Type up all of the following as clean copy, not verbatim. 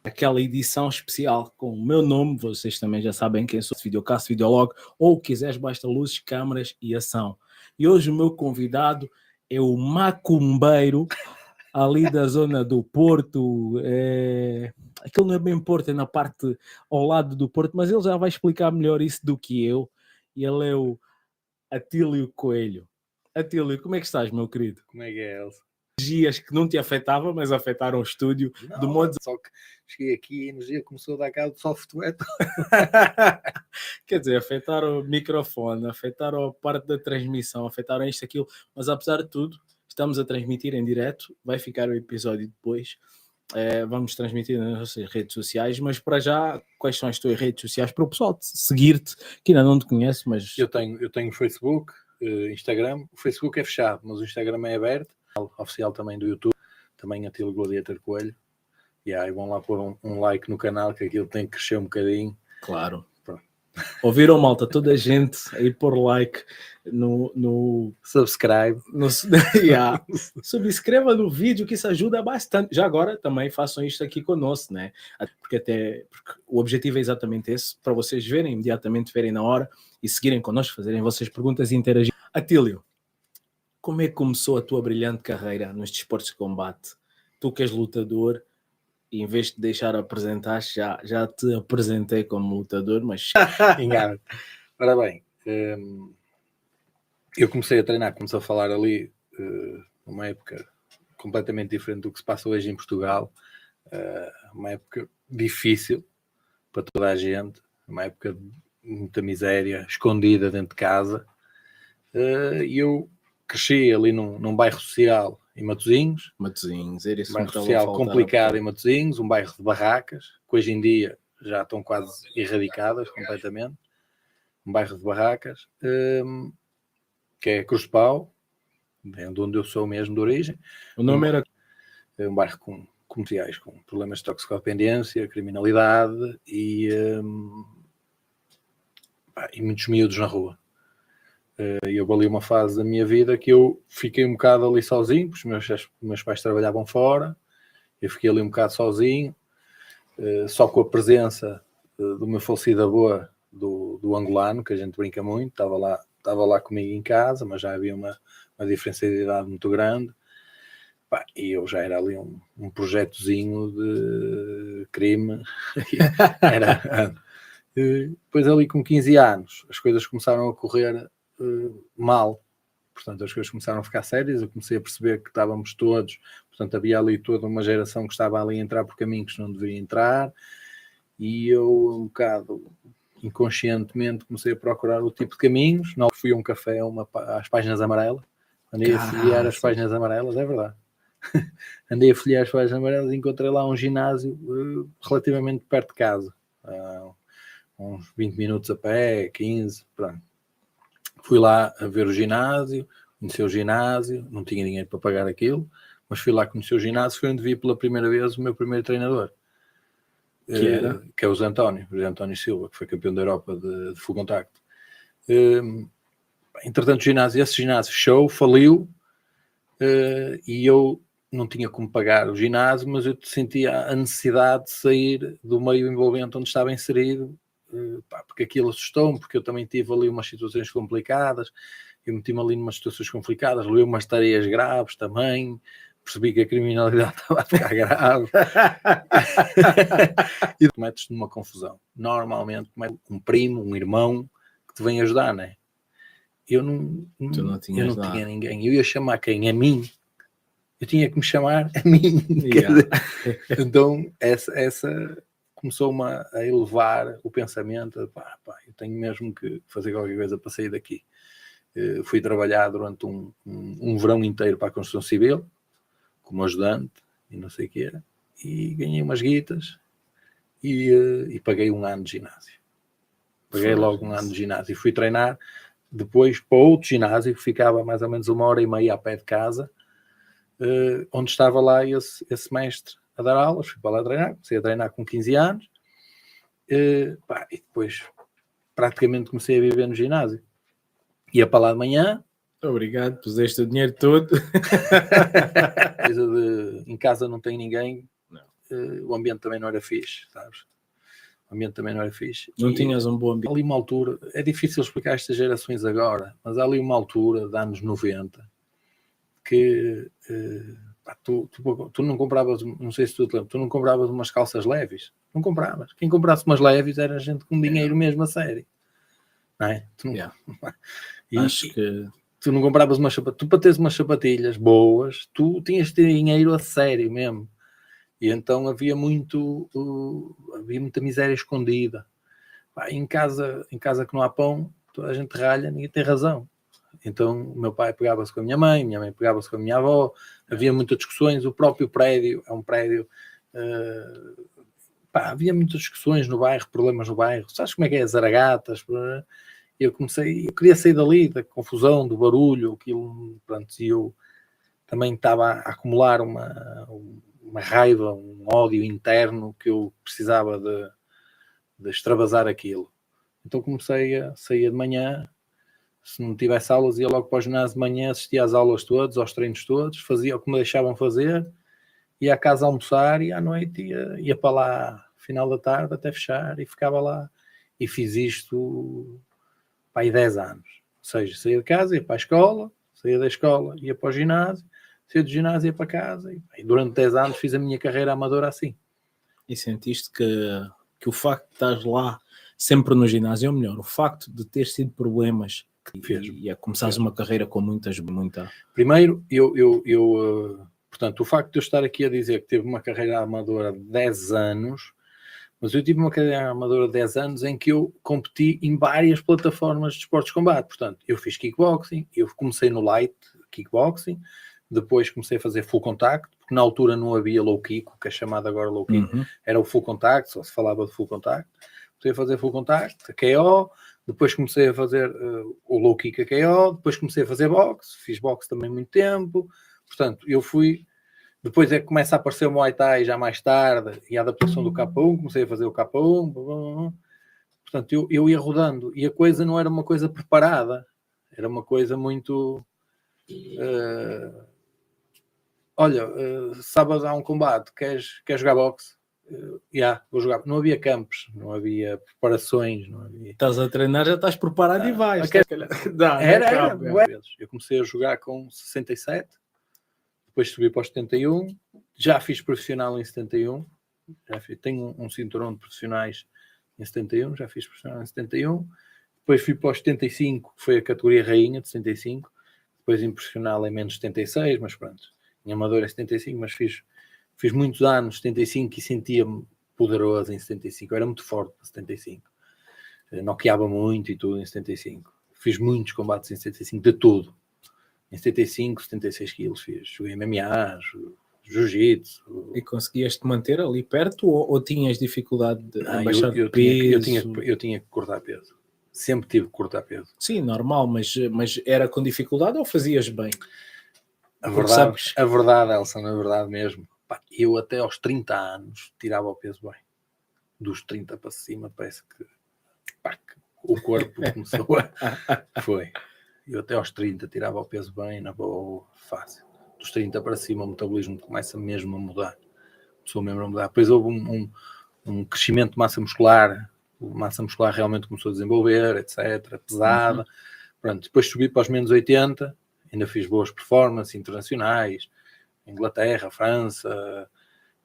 aquela edição especial com o meu nome, vocês também já sabem quem sou, Videocast, Videolog, ou quiseres basta luzes, câmaras e ação. E hoje o meu convidado é o macumbeiro, ali da zona do Porto, aquilo não é bem Porto, é na parte ao lado do Porto, mas ele já vai explicar melhor isso do que eu, e ele é o Atílio Coelho. Atílio, como é que estás, meu querido? Como é que é, Elsa? Dias que não te afetavam, mas afetaram o estúdio. Não, do modo... só que cheguei aqui e a energia começou a dar cabo de software. Quer dizer, afetaram o microfone, afetaram a parte da transmissão, afetaram isto, aquilo, mas apesar de tudo, estamos a transmitir em direto, vai ficar o episódio depois, vamos transmitir nas nossas redes sociais, mas para já, quais são as tuas redes sociais para o pessoal seguir-te, que ainda não te conhece, mas... Eu tenho Facebook, Instagram, o Facebook é fechado, mas o Instagram é aberto, oficial também do YouTube, também Atílio Gladiator Coelho, e aí vão lá pôr um like no canal, que aquilo tem que crescer um bocadinho. Claro. Ouviram, malta? Toda a gente aí pôr like no subscribe. Yeah. Subscreva no vídeo, que isso ajuda bastante. Já agora também façam isto aqui conosco, né? Porque o objetivo é exatamente esse, para vocês verem imediatamente, verem na hora e seguirem connosco, fazerem vossas perguntas e interagir. Atílio, como é que começou a tua brilhante carreira nos desportos de combate? Tu que és lutador, e em vez de deixar apresentar, já te apresentei como lutador, mas... Engano. Ora bem, eu comecei a treinar, comecei a falar ali numa época completamente diferente do que se passa hoje em Portugal, uma época difícil para toda a gente, uma época de muita miséria, escondida dentro de casa, e eu cresci ali num bairro social em Matosinhos, era isso, um bairro social complicado em Matosinhos, um bairro de barracas, que hoje em dia já estão quase erradicadas completamente, um bairro de barracas, que é Cruz de Pau, de onde eu sou mesmo de origem. O nome era... É um bairro com comerciais, com problemas de toxicodependência, criminalidade e muitos miúdos na rua. E houve ali uma fase da minha vida que eu fiquei um bocado ali sozinho, porque os meus pais trabalhavam fora, eu fiquei ali um bocado sozinho, só com a presença do meu falecido avô, do angolano, que a gente brinca muito, estava lá comigo em casa, mas já havia uma diferença de idade muito grande, e eu já era ali um projetozinho de crime. Depois ali com 15 anos as coisas começaram a correr mal, portanto as coisas começaram a ficar sérias, eu comecei a perceber que estávamos todos, portanto havia ali toda uma geração que estava ali a entrar por caminhos que não deveria entrar, e eu um bocado inconscientemente comecei a procurar o tipo de caminhos. Não fui a um café às páginas amarelas, andei a folhear as páginas amarelas, é verdade. Andei a folhear as páginas amarelas e encontrei lá um ginásio relativamente perto de casa, uns 20 minutos a pé, 15, pronto. Fui lá a ver o ginásio, conheci o ginásio, não tinha dinheiro para pagar aquilo, mas fui lá conhecer o ginásio, foi onde vi pela primeira vez o meu primeiro treinador. Que é o Zé António Silva, que foi campeão da Europa de full contacto. Entretanto, esse ginásio fechou, faliu, e eu não tinha como pagar o ginásio, mas eu sentia a necessidade de sair do meio envolvente onde estava inserido, porque aquilo assustou-me, porque eu também tive ali umas situações complicadas, eu meti-me ali numas situações complicadas, levei umas tareias graves também, percebi que a criminalidade estava a ficar grave e tu metes-te numa confusão. Normalmente um primo, um irmão que te vem ajudar, não é? Eu não tinha ninguém. Eu ia chamar quem? A mim. Eu tinha que me chamar a mim. Yeah. Então essa começou-me a elevar o pensamento, eu tenho mesmo que fazer qualquer coisa para sair daqui. Fui trabalhar durante um verão inteiro para a construção civil, como ajudante, e não sei o que era, e ganhei umas guitas, e paguei um ano de ginásio. Paguei logo um ano de ginásio, e fui treinar depois para outro ginásio, que ficava mais ou menos 1h30 a pé de casa, onde estava lá esse mestre a dar aulas. Fui para lá treinar, comecei a treinar com 15 anos, e depois praticamente comecei a viver no ginásio. Ia para lá de manhã. Obrigado, puseste o dinheiro todo. Em casa não tem ninguém. Não. o ambiente também não era fixe, sabes? O ambiente também não era fixe. Não tinhas um bom ambiente. Ali uma altura, é difícil explicar estas gerações agora, mas há ali uma altura, de anos 90, que tu não compravas, não sei se tu te lembras, tu não compravas umas calças leves. Não compravas. Quem comprasse umas leves era gente com dinheiro mesmo a sério. Não é? Acho que... Tu não compravas umas sapatilhas. Tu, para teres umas sapatilhas boas, tu tinhas de ter dinheiro a sério mesmo. E então havia muita miséria escondida. Em casa que não há pão, toda a gente ralha, ninguém tem razão. Então o meu pai pegava-se com a minha mãe pegava-se com a minha avó, havia muitas discussões. O próprio prédio é um prédio... havia muitas discussões no bairro, problemas no bairro. Sabes como é que é? Zaragatas. Eu queria sair dali, da confusão, do barulho, aquilo, pronto, e eu também estava a acumular uma raiva, um ódio interno que eu precisava de extravasar aquilo. Então comecei a sair de manhã, se não tivesse aulas, ia logo para o ginásio de manhã, assistia às aulas todas, aos treinos todos, fazia o que me deixavam fazer, ia à casa almoçar e à noite ia para lá, final da tarde, até fechar, e ficava lá. E fiz isto para aí 10 anos. Ou seja, saía de casa, ia para a escola, saía da escola, ia para o ginásio, saía do ginásio, ia para casa, e durante 10 anos fiz a minha carreira amadora assim. E sentiste que o facto de estás lá sempre no ginásio, ou melhor, o facto de ter sido problemas e a começares uma carreira com muita... Primeiro, portanto, o facto de eu estar aqui a dizer que teve uma carreira amadora de 10 anos, mas eu tive uma carreira amadora de 10 anos em que eu competi em várias plataformas de esportes de combate. Portanto, eu fiz kickboxing, eu comecei no light kickboxing, depois comecei a fazer full contact, porque na altura não havia low kick, o que é chamado agora low kick, era o full contact, só se falava de full contact. Comecei a fazer full contact, a KO, depois comecei a fazer o low kick a KO, depois comecei a fazer boxe, fiz boxe também muito tempo. Portanto, eu fui... Depois é que começa a aparecer o Muay Thai já mais tarde, e a adaptação do K1, comecei a fazer o K1. Portanto, eu ia rodando, e a coisa não era uma coisa preparada, era uma coisa muito... sábado há um combate, queres jogar boxe? Vou jogar. Não havia campos, não havia preparações, não havia... Estás a treinar, já estás preparado e vais. Eu comecei a jogar com 67, depois subi para os 71, já fiz profissional em 71, tenho um cinturão de profissionais em 71, já fiz profissional em 71, depois fui para os 75, que foi a categoria rainha de 75, depois em profissional em menos 76, mas pronto, em amador é 75, mas fiz muitos anos 75 e sentia-me poderoso em 75, eu era muito forte para 75, noqueava muito e tudo em 75, fiz muitos combates em 75, de tudo. Em 75, 76 quilos joguei MMA, jiu-jitsu. E conseguias-te manter ali perto ou tinhas dificuldade de baixar de peso? Eu tinha que cortar peso. Sempre tive que cortar peso. Sim, normal, mas era com dificuldade ou fazias bem? A verdade, Elson, a verdade mesmo. Eu até aos 30 anos tirava o peso bem. Dos 30 para cima parece que o corpo começou a... Foi. Eu até aos 30 tirava o peso bem, na boa, fácil. Dos 30 para cima o metabolismo começa mesmo a mudar. Começou mesmo a mudar. Depois houve um crescimento de massa muscular. A massa muscular realmente começou a desenvolver, etc. Pesada. Pronto, depois subi para os menos 80. Ainda fiz boas performances internacionais. Inglaterra, França.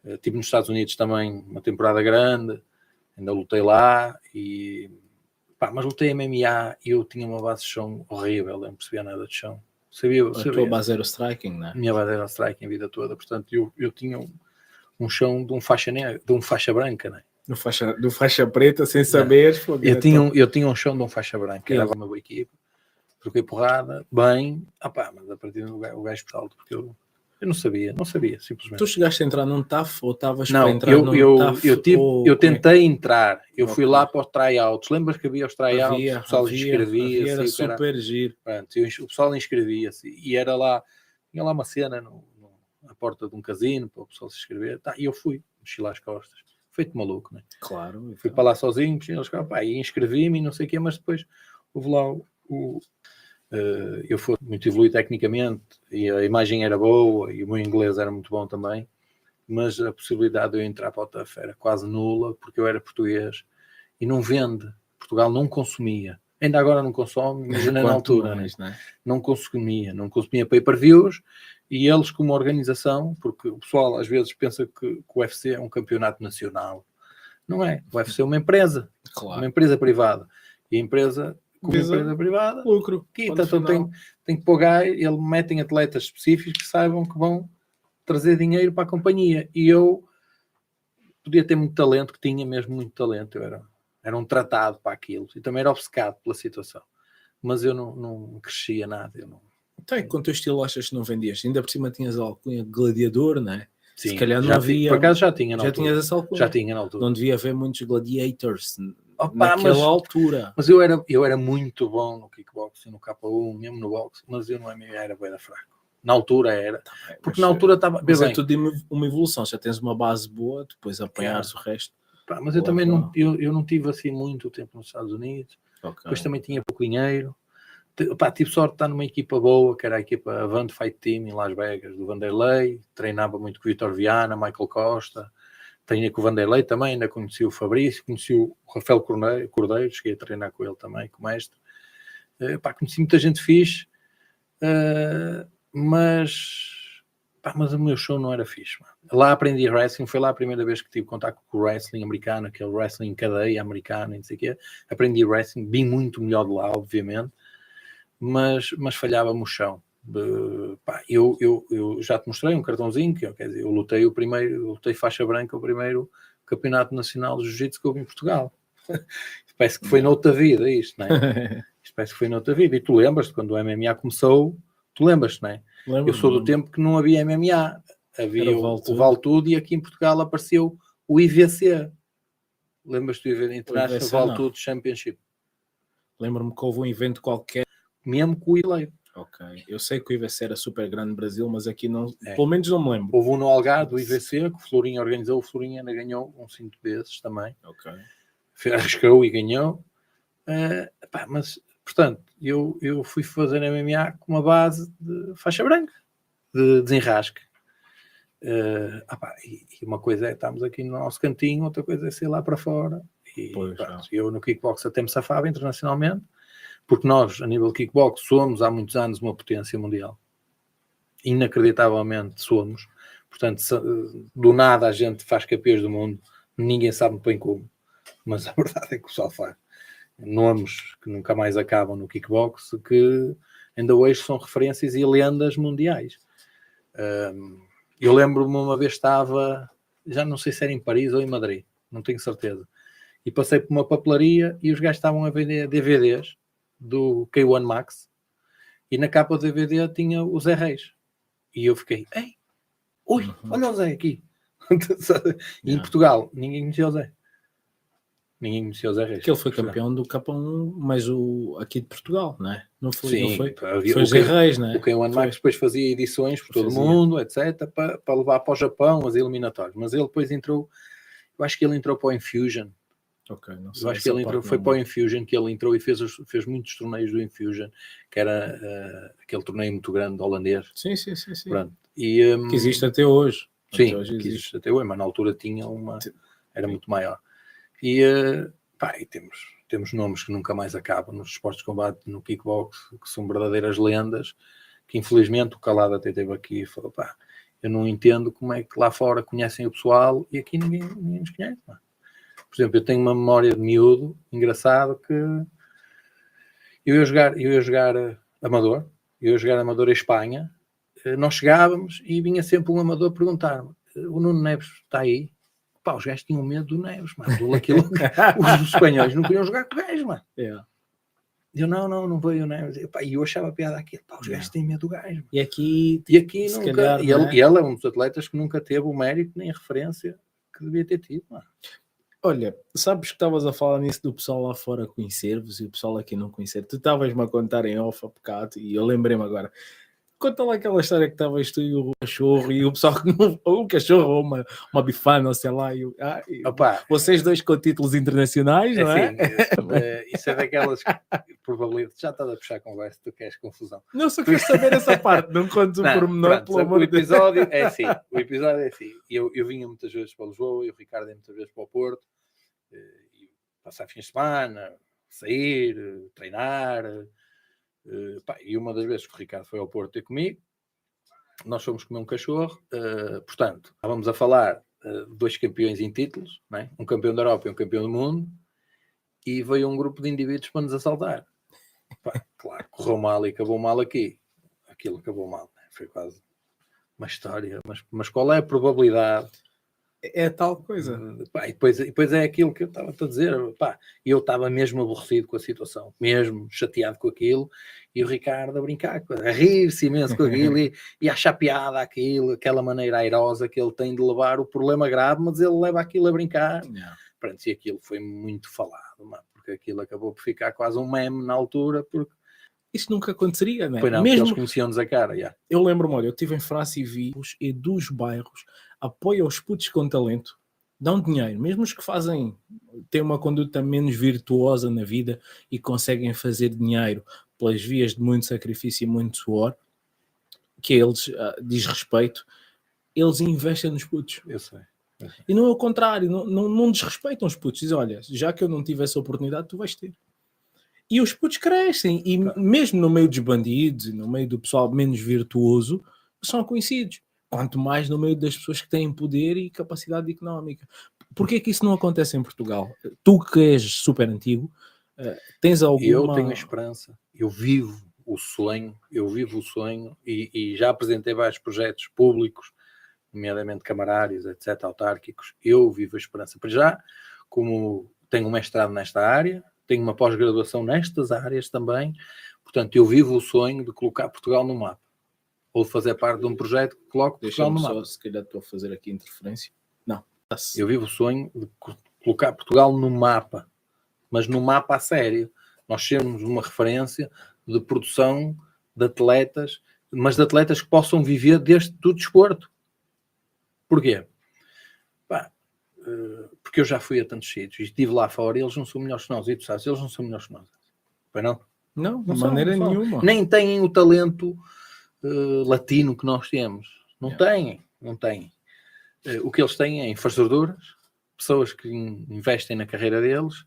Estive nos Estados Unidos também uma temporada grande. Ainda lutei lá mas lutei MMA e eu tinha uma base de chão horrível, eu não percebia nada de chão. Sabia. A tua base era o striking, não é? A minha base era o striking a vida toda, portanto eu tinha um chão de um faixa negra, de um faixa branca, não é? Do faixa preta, sem saber. Eu tinha um chão de um faixa branca, era uma boa equipe, troquei porrada, bem, mas a partir do gajo salto, porque eu não sabia, simplesmente. Tu chegaste a entrar num TAF ou estavas para entrar num TAF? Eu tentei entrar, eu fui lá para os tryouts. Lembras que havia os tryouts? O pessoal inscrevia-se. Era super giro. Pronto, o pessoal inscrevia-se e era lá, tinha lá uma cena na porta de um casino para o pessoal se inscrever. E eu fui, mexi lá as costas. Feito maluco, né? Claro. Então. Fui para lá sozinho, mexi lá as costas, e inscrevi-me e não sei o quê, mas depois houve lá eu fui muito evoluído tecnicamente e a imagem era boa e o meu inglês era muito bom também, mas a possibilidade de eu entrar para o TUF era quase nula, porque eu era português e não vende. Portugal não consumia. Ainda agora não consome, mas na altura mais, né? Não consumia pay-per-views, e eles como organização, porque o pessoal às vezes pensa que o UFC é um campeonato nacional. Não é. O UFC é uma empresa. Claro. Uma empresa privada. E a empresa, como empresa privada, lucro. Então tem que pagar, eles metem atletas específicos que saibam que vão trazer dinheiro para a companhia. E eu podia ter muito talento, que tinha mesmo muito talento. Eu era um tratado para aquilo. E também era obcecado pela situação. Mas eu não crescia nada. Então, com o teu estilo achas que não vendias? Ainda por cima tinhas a alcunha de gladiador, não é? Sim, se calhar não havia... Por acaso já tinha na altura. Tinhas essa alcunha. Já tinha na altura. Não devia haver muitos gladiators naquela altura. Mas eu era muito bom no kickboxing, no K1, mesmo no boxe, mas eu no MMA era bem fraco. Na altura era. Porque na altura estava... Mas é tudo uma evolução. Já tens uma base boa, depois apanhares o resto. Mas eu também não tive assim muito tempo nos Estados Unidos. Depois também tinha pouco dinheiro. Tive sorte de estar numa equipa boa, que era a equipa Avant Fight Team em Las Vegas, do Vanderlei. Treinava muito com o Vitor Viana, Michael Costa. Treinei com o Vanderlei também, ainda conheci o Fabrício, conheci o Rafael Cordeiro, cheguei a treinar com ele também, como mestre. Conheci muita gente fixe, mas o meu show não era fixe. Mano. Lá aprendi wrestling, foi lá a primeira vez que tive contato com o wrestling americano, aquele wrestling em cadeia americano, não sei o quê. Aprendi wrestling, bem muito melhor de lá, obviamente. Mas falhava-me o chão. Eu já te mostrei um cartãozinho, quer dizer, eu lutei faixa branca, o primeiro campeonato nacional de jiu-jitsu que houve em Portugal. Parece que foi noutra vida isto, não é? Isto parece que foi noutra vida. E tu lembras-te, quando o MMA começou, tu lembras-te, não é? Eu sou do tempo que não havia MMA. Havia o Vale Tudo, e aqui em Portugal apareceu o IVC. Lembras-te do evento International Vale Tudo Championship? Lembro-me que houve um evento qualquer mesmo com o Ileiro. Ok. Eu sei que o IVC era super grande no Brasil, mas aqui não, pelo menos não me lembro. Houve um no Algarve do IVC, que o Florinha organizou. O Florinha ainda ganhou um cinto desses também. Ok. Arriscou e ganhou. Mas, portanto, eu fui fazer MMA com uma base de faixa branca, de desenrasque. E uma coisa é estarmos aqui no nosso cantinho, outra coisa é sair lá para fora. E eu no kickbox até me safava internacionalmente, porque nós, a nível de kickbox, somos há muitos anos uma potência mundial. Inacreditavelmente somos. Portanto, do nada a gente faz campeões do mundo, ninguém sabe muito bem como. Mas a verdade é que o pessoal faz. Nomes que nunca mais acabam no kickbox, que ainda hoje são referências e lendas mundiais. Eu lembro-me uma vez estava, já não sei se era em Paris ou em Madrid, não tenho certeza. E passei por uma papelaria e os gajos estavam a vender DVDs do K1 Max, e na capa do DVD tinha o Zé Reis, e eu fiquei, olha o Zé aqui. E em Portugal ninguém conhecia o Zé, Reis, que ele foi campeão do K1, mas aqui de Portugal, não é? Não foi? Sim, não foi o Zé Reis, não é? O K1 Max depois fazia edições por todo o mundo, etc, para levar para o Japão as eliminatórias, mas ele depois entrou, eu acho que ele entrou para o Infusion. Okay, não sei, eu acho que ele entrou, foi para o Infusion que ele entrou e fez muitos torneios do Infusion, que era aquele torneio muito grande holandês. Sim. Pronto. Que existe até hoje. Sim, que existe até hoje, mas na altura tinha era muito maior. E temos nomes que nunca mais acabam nos esportes de combate, no kickbox, que são verdadeiras lendas, que infelizmente o Calado até esteve aqui e falou, eu não entendo como é que lá fora conhecem o pessoal e aqui ninguém nos conhece, Por exemplo, eu tenho uma memória de miúdo, engraçado, que eu ia jogar amador em Espanha, nós chegávamos e vinha sempre um amador perguntar-me, o Nuno Neves está aí? Os gajos tinham medo do Neves, mano. Os espanhóis não queriam jogar com o gajo, mano. Eu não veio o Neves. E eu achava piada aquilo. Os gajos têm medo do gajo. E aqui nunca. Calhar, e ele é um dos atletas que nunca teve o mérito nem a referência que devia ter tido, mano. Olha, sabes que estavas a falar nisso do pessoal lá fora conhecer-vos e o pessoal aqui não conhecer. Tu estavas-me a contar em off há bocado e eu lembrei-me agora. Conta lá aquela história que estavas tu e o cachorro e o pessoal que não... O cachorro ou uma bifana, sei lá. Vocês dois com títulos internacionais, não é? Isso é daquelas probabilidades. Já estás a puxar a conversa, tu queres confusão. Não, só quero saber essa parte. Não contes o pormenor, pelo amor de Deus. O episódio é assim. Eu vinha muitas vezes para Lisboa e o Ricardo ia muitas vezes para o Porto. E passar fins de semana, sair, treinar... e uma das vezes que o Ricardo foi ao Porto ter comigo, nós fomos comer um cachorro, portanto, estávamos a falar de 2 campeões em títulos, não é? Um campeão da Europa e um campeão do mundo, e veio um grupo de indivíduos para nos assaltar. Claro, correu mal e acabou mal aqui. Aquilo acabou mal, né? Foi quase uma história, mas qual é a probabilidade? É tal coisa. E depois é aquilo que eu estava a dizer. Eu estava mesmo aborrecido com a situação, mesmo chateado com aquilo, e o Ricardo a brincar, a rir-se imenso com aquilo e a achar piada aquilo, aquela maneira airosa que ele tem de levar o problema grave, mas ele leva aquilo a brincar. Pronto, e aquilo foi muito falado, porque aquilo acabou por ficar quase um meme na altura, porque isso nunca aconteceria, né? Foi não, mesmo... eles conheciam-nos a cara. Eu lembro-me, olha, eu estive em França e vi e dos bairros apoiam os putos com talento, dão dinheiro, mesmo os que têm uma conduta menos virtuosa na vida e conseguem fazer dinheiro pelas vias de muito sacrifício e muito suor, que a eles diz respeito, eles investem nos putos. Eu sei. E não é o contrário, não desrespeitam os putos, dizem, olha, já que eu não tive essa oportunidade, tu vais ter. E os putos crescem, e mesmo no meio dos bandidos, no meio do pessoal menos virtuoso, são conhecidos. Quanto mais no meio das pessoas que têm poder e capacidade económica. Porquê que isso não acontece em Portugal? Tu que és super antigo, tens alguma... Eu tenho esperança, eu vivo o sonho e já apresentei vários projetos públicos, nomeadamente camarários, etc., autárquicos. Eu vivo a esperança. Para já, como tenho um mestrado nesta área, tenho uma pós-graduação nestas áreas também, portanto, eu vivo o sonho de colocar Portugal no mapa, ou de fazer parte de um projeto que coloque Portugal no mapa. Se calhar estou a fazer aqui interferência. Não. Eu vivo o sonho de colocar Portugal no mapa, mas no mapa a sério. Nós temos uma referência de produção de atletas, mas de atletas que possam viver do desporto. Porquê? Porque eu já fui a tantos sítios e estive lá fora e eles não são melhores que nós. E tu sabes, eles não são melhores que nós. Pois não? Não, de maneira nenhuma. Nem têm o talento latino que nós temos. Não têm. O que eles têm é infraestruturas, pessoas que investem na carreira deles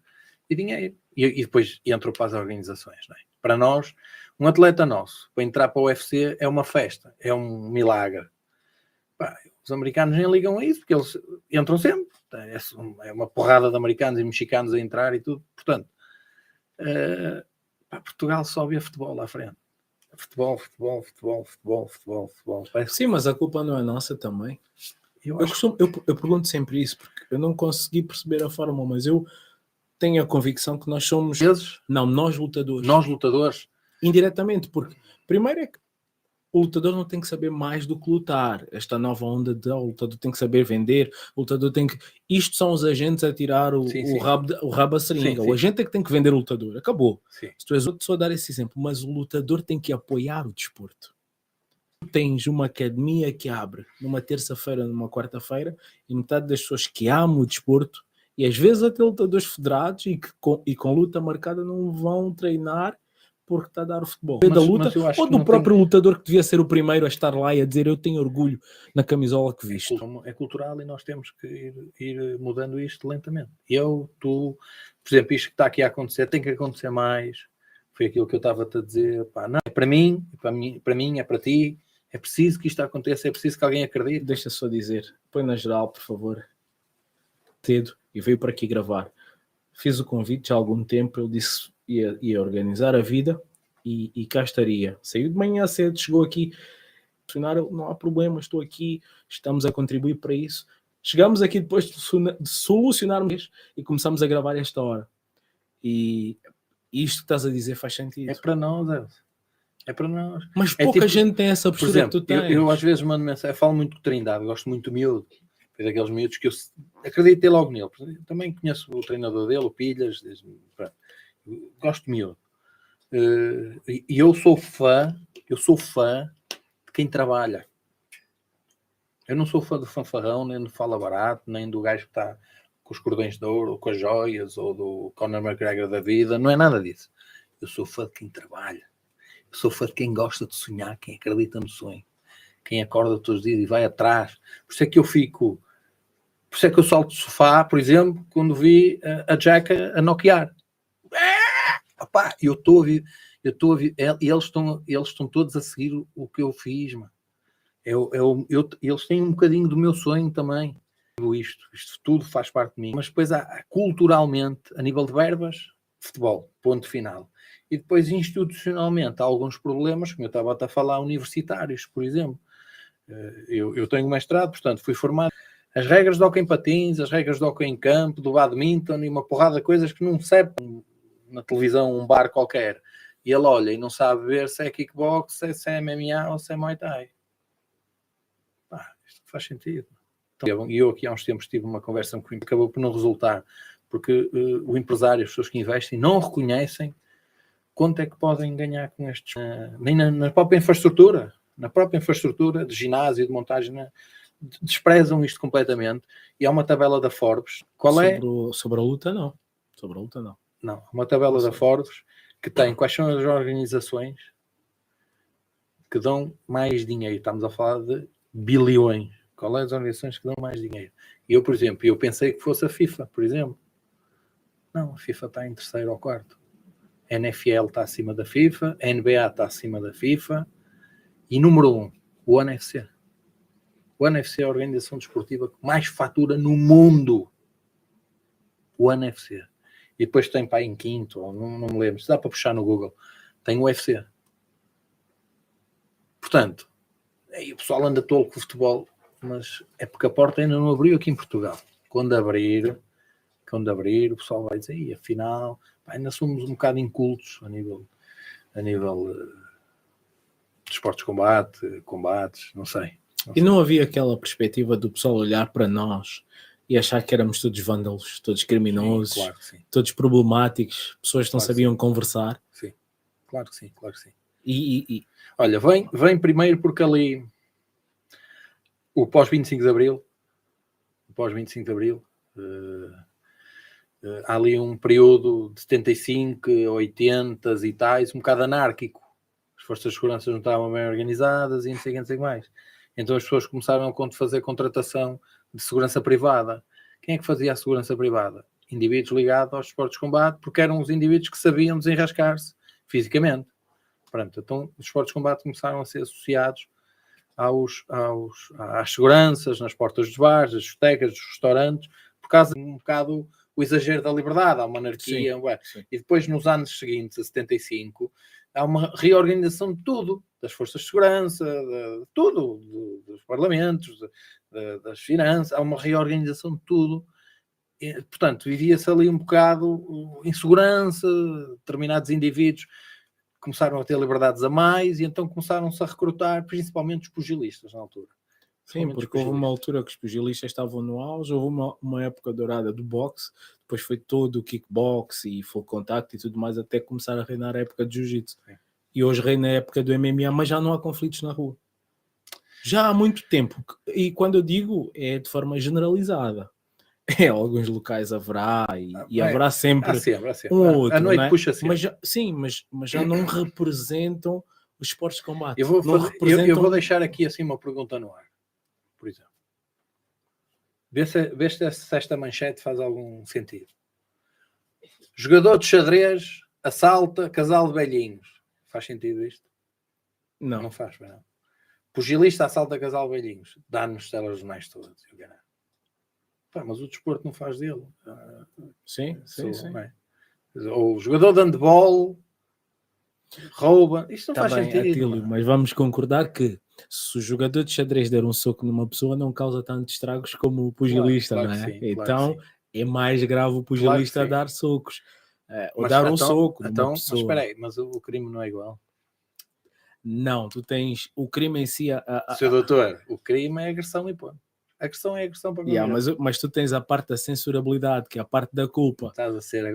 e dinheiro. E depois entram para as organizações. Não é? Para nós, um atleta nosso, para entrar para o UFC é uma festa, é um milagre. Os americanos nem ligam a isso, porque eles entram sempre. É uma porrada de americanos e mexicanos a entrar e tudo. Portanto, Portugal só vê futebol lá à frente. Futebol. Sim, mas a culpa não é nossa também. Eu pergunto sempre isso, porque eu não consegui perceber a forma, mas eu tenho a convicção que nós somos... nós lutadores. Nós lutadores? Indiretamente, porque primeiro é que o lutador não tem que saber mais do que lutar. Esta nova onda o lutador tem que saber vender, o lutador tem que... Isto são os agentes a tirar o rabo a seringa. O agente é que tem que vender o lutador. Acabou. Sim. Se tu és outro, só dar esse exemplo. Mas o lutador tem que apoiar o desporto. Tens uma academia que abre numa terça-feira, numa quarta-feira, e metade das pessoas que amam o desporto, e às vezes até lutadores federados e com luta marcada não vão treinar porque está a dar o futebol. Da luta, ou do próprio lutador que devia ser o primeiro a estar lá e a dizer eu tenho orgulho na camisola que visto. É cultural e nós temos que ir mudando isto lentamente. Tu, por exemplo, isto que está aqui a acontecer, tem que acontecer mais. Foi aquilo que eu estava-te a dizer. Não, é para mim, é para ti. É preciso que isto aconteça, é preciso que alguém acredite. Deixa só dizer, põe na geral, por favor. Cedo, e veio para aqui gravar. Fiz o convite há algum tempo, eu disse ia organizar a vida e cá estaria. Saiu de manhã cedo, chegou aqui, não há problema, estou aqui, estamos a contribuir para isso. Chegamos aqui depois de solucionarmos e começamos a gravar esta hora. E isto que estás a dizer faz sentido. É para nós, é para nós. Mas pouca gente tem essa postura. Por exemplo, que tu tens. Eu às vezes mando mensagem, falo muito de Trindade, gosto muito do miúdo. É daqueles miúdos que eu acreditei logo nele. Também conheço o treinador dele, o Pilhas. Gosto de miúdo. E eu sou fã de quem trabalha. Eu não sou fã do fanfarrão, nem do fala barato, nem do gajo que está com os cordões de ouro, ou com as joias, ou do Conor McGregor da vida. Não é nada disso. Eu sou fã de quem trabalha. Eu sou fã de quem gosta de sonhar, quem acredita no sonho. Quem acorda todos os dias e vai atrás. Por isso é que eu fico... Por isso é que eu salto do sofá, por exemplo, quando vi a Jack a noquear. Opá, eu estou a ver... Eles estão todos a seguir o que eu fiz, mano. Eles têm um bocadinho do meu sonho também. Isto tudo faz parte de mim. Mas depois há culturalmente, a nível de verbas, futebol, ponto final. E depois institucionalmente há alguns problemas, como eu estava a falar, universitários, por exemplo. Eu tenho mestrado, portanto fui formado. As regras de hóquei em patins, as regras de hóquei em campo, do badminton e uma porrada de coisas que não servem na televisão, um bar qualquer. E ele olha e não sabe ver se é kickbox, se é MMA ou se é Muay Thai. Isto faz sentido. Então, eu aqui há uns tempos tive uma conversa com ele, acabou por não resultar, porque o empresário, as pessoas que investem, não reconhecem quanto é que podem ganhar com estes... nem na própria infraestrutura de ginásio, de montagem, desprezam isto completamente. E há uma tabela da Forbes. Sobre a luta, não. Sobre a luta, não. Não, uma tabela da Forbes que tem quais são as organizações que dão mais dinheiro. Estamos a falar de bilhões. Qual é as organizações que dão mais dinheiro? E eu, por exemplo, eu pensei que fosse a FIFA, por exemplo. Não, a FIFA está em terceiro ou quarto. A NFL está acima da FIFA, a NBA está acima da FIFA e número 1, o ONE FC. O ONE FC é a organização desportiva que mais fatura no mundo. O ONE FC. E depois tem para aí em quinto, ou não me lembro, se dá para puxar no Google, tem o UFC. Portanto, aí o pessoal anda tolo com o futebol, mas é porque a porta ainda não abriu aqui em Portugal. Quando abrir, o pessoal vai dizer, afinal, ainda somos um bocado incultos a nível de esportes de combates, não sei. E não havia aquela perspectiva do pessoal olhar para nós e achar que éramos todos vândalos, todos criminosos, sim, claro que sim. Todos problemáticos, pessoas que não sabiam conversar. Sim, claro que sim. E... Olha, vem primeiro porque ali o pós-25 de Abril, há ali um período de 75, 80 e tais, um bocado anárquico. As forças de segurança não estavam bem organizadas e não sei o que mais. Então as pessoas começaram a fazer contratação de segurança privada. Quem é que fazia a segurança privada? Indivíduos ligados aos esportes de combate, porque eram os indivíduos que sabiam desenrascar-se fisicamente. Pronto, então os esportes de combate começaram a ser associados às seguranças, nas portas dos bares, das discotecas, dos restaurantes, por causa de um bocado o exagero da liberdade, há uma anarquia. Sim. E depois, nos anos seguintes, a 75, há uma reorganização de tudo, das forças de segurança, de tudo, dos parlamentos, das finanças, há uma reorganização de tudo. E, portanto, vivia-se ali um bocado insegurança, determinados indivíduos começaram a ter liberdades a mais e então começaram-se a recrutar principalmente os pugilistas na altura. Sim, porque houve uma altura que os pugilistas estavam no auge, houve uma época dourada do boxe, depois foi todo o kickbox e full contact e tudo mais, até começar a reinar a época de jiu-jitsu. E hoje reina a época do MMA, mas já não há conflitos na rua. Já há muito tempo. E quando eu digo, é de forma generalizada. Em alguns locais haverá e haverá sempre um outro. A noite puxa sempre. Mas já não representam os esportes de combate. Eu vou deixar aqui assim uma pergunta no ar, por exemplo. Vê se esta manchete faz algum sentido. Jogador de xadrez assalta casal de velhinhos. Faz sentido isto? Não. Não faz, não. Pugilista assalta casal de velhinhos. Dá-nos telejornais todos. Mas o desporto não faz dele. Sim. É? Ou o jogador de handball rouba. Isto não faz sentido. Atílio, mas vamos concordar que se o jogador de xadrez der um soco numa pessoa não causa tantos estragos como o pugilista, claro, não é? Sim, então é mais grave o pugilista dar socos. Ou dar um soco numa pessoa. Mas espera aí, mas o crime não é igual? Não, tu tens o crime em si... Seu doutor, o crime é agressão e ponto. A agressão é agressão para mas tu tens a parte da censurabilidade, que é a parte da culpa. Agora estás a ser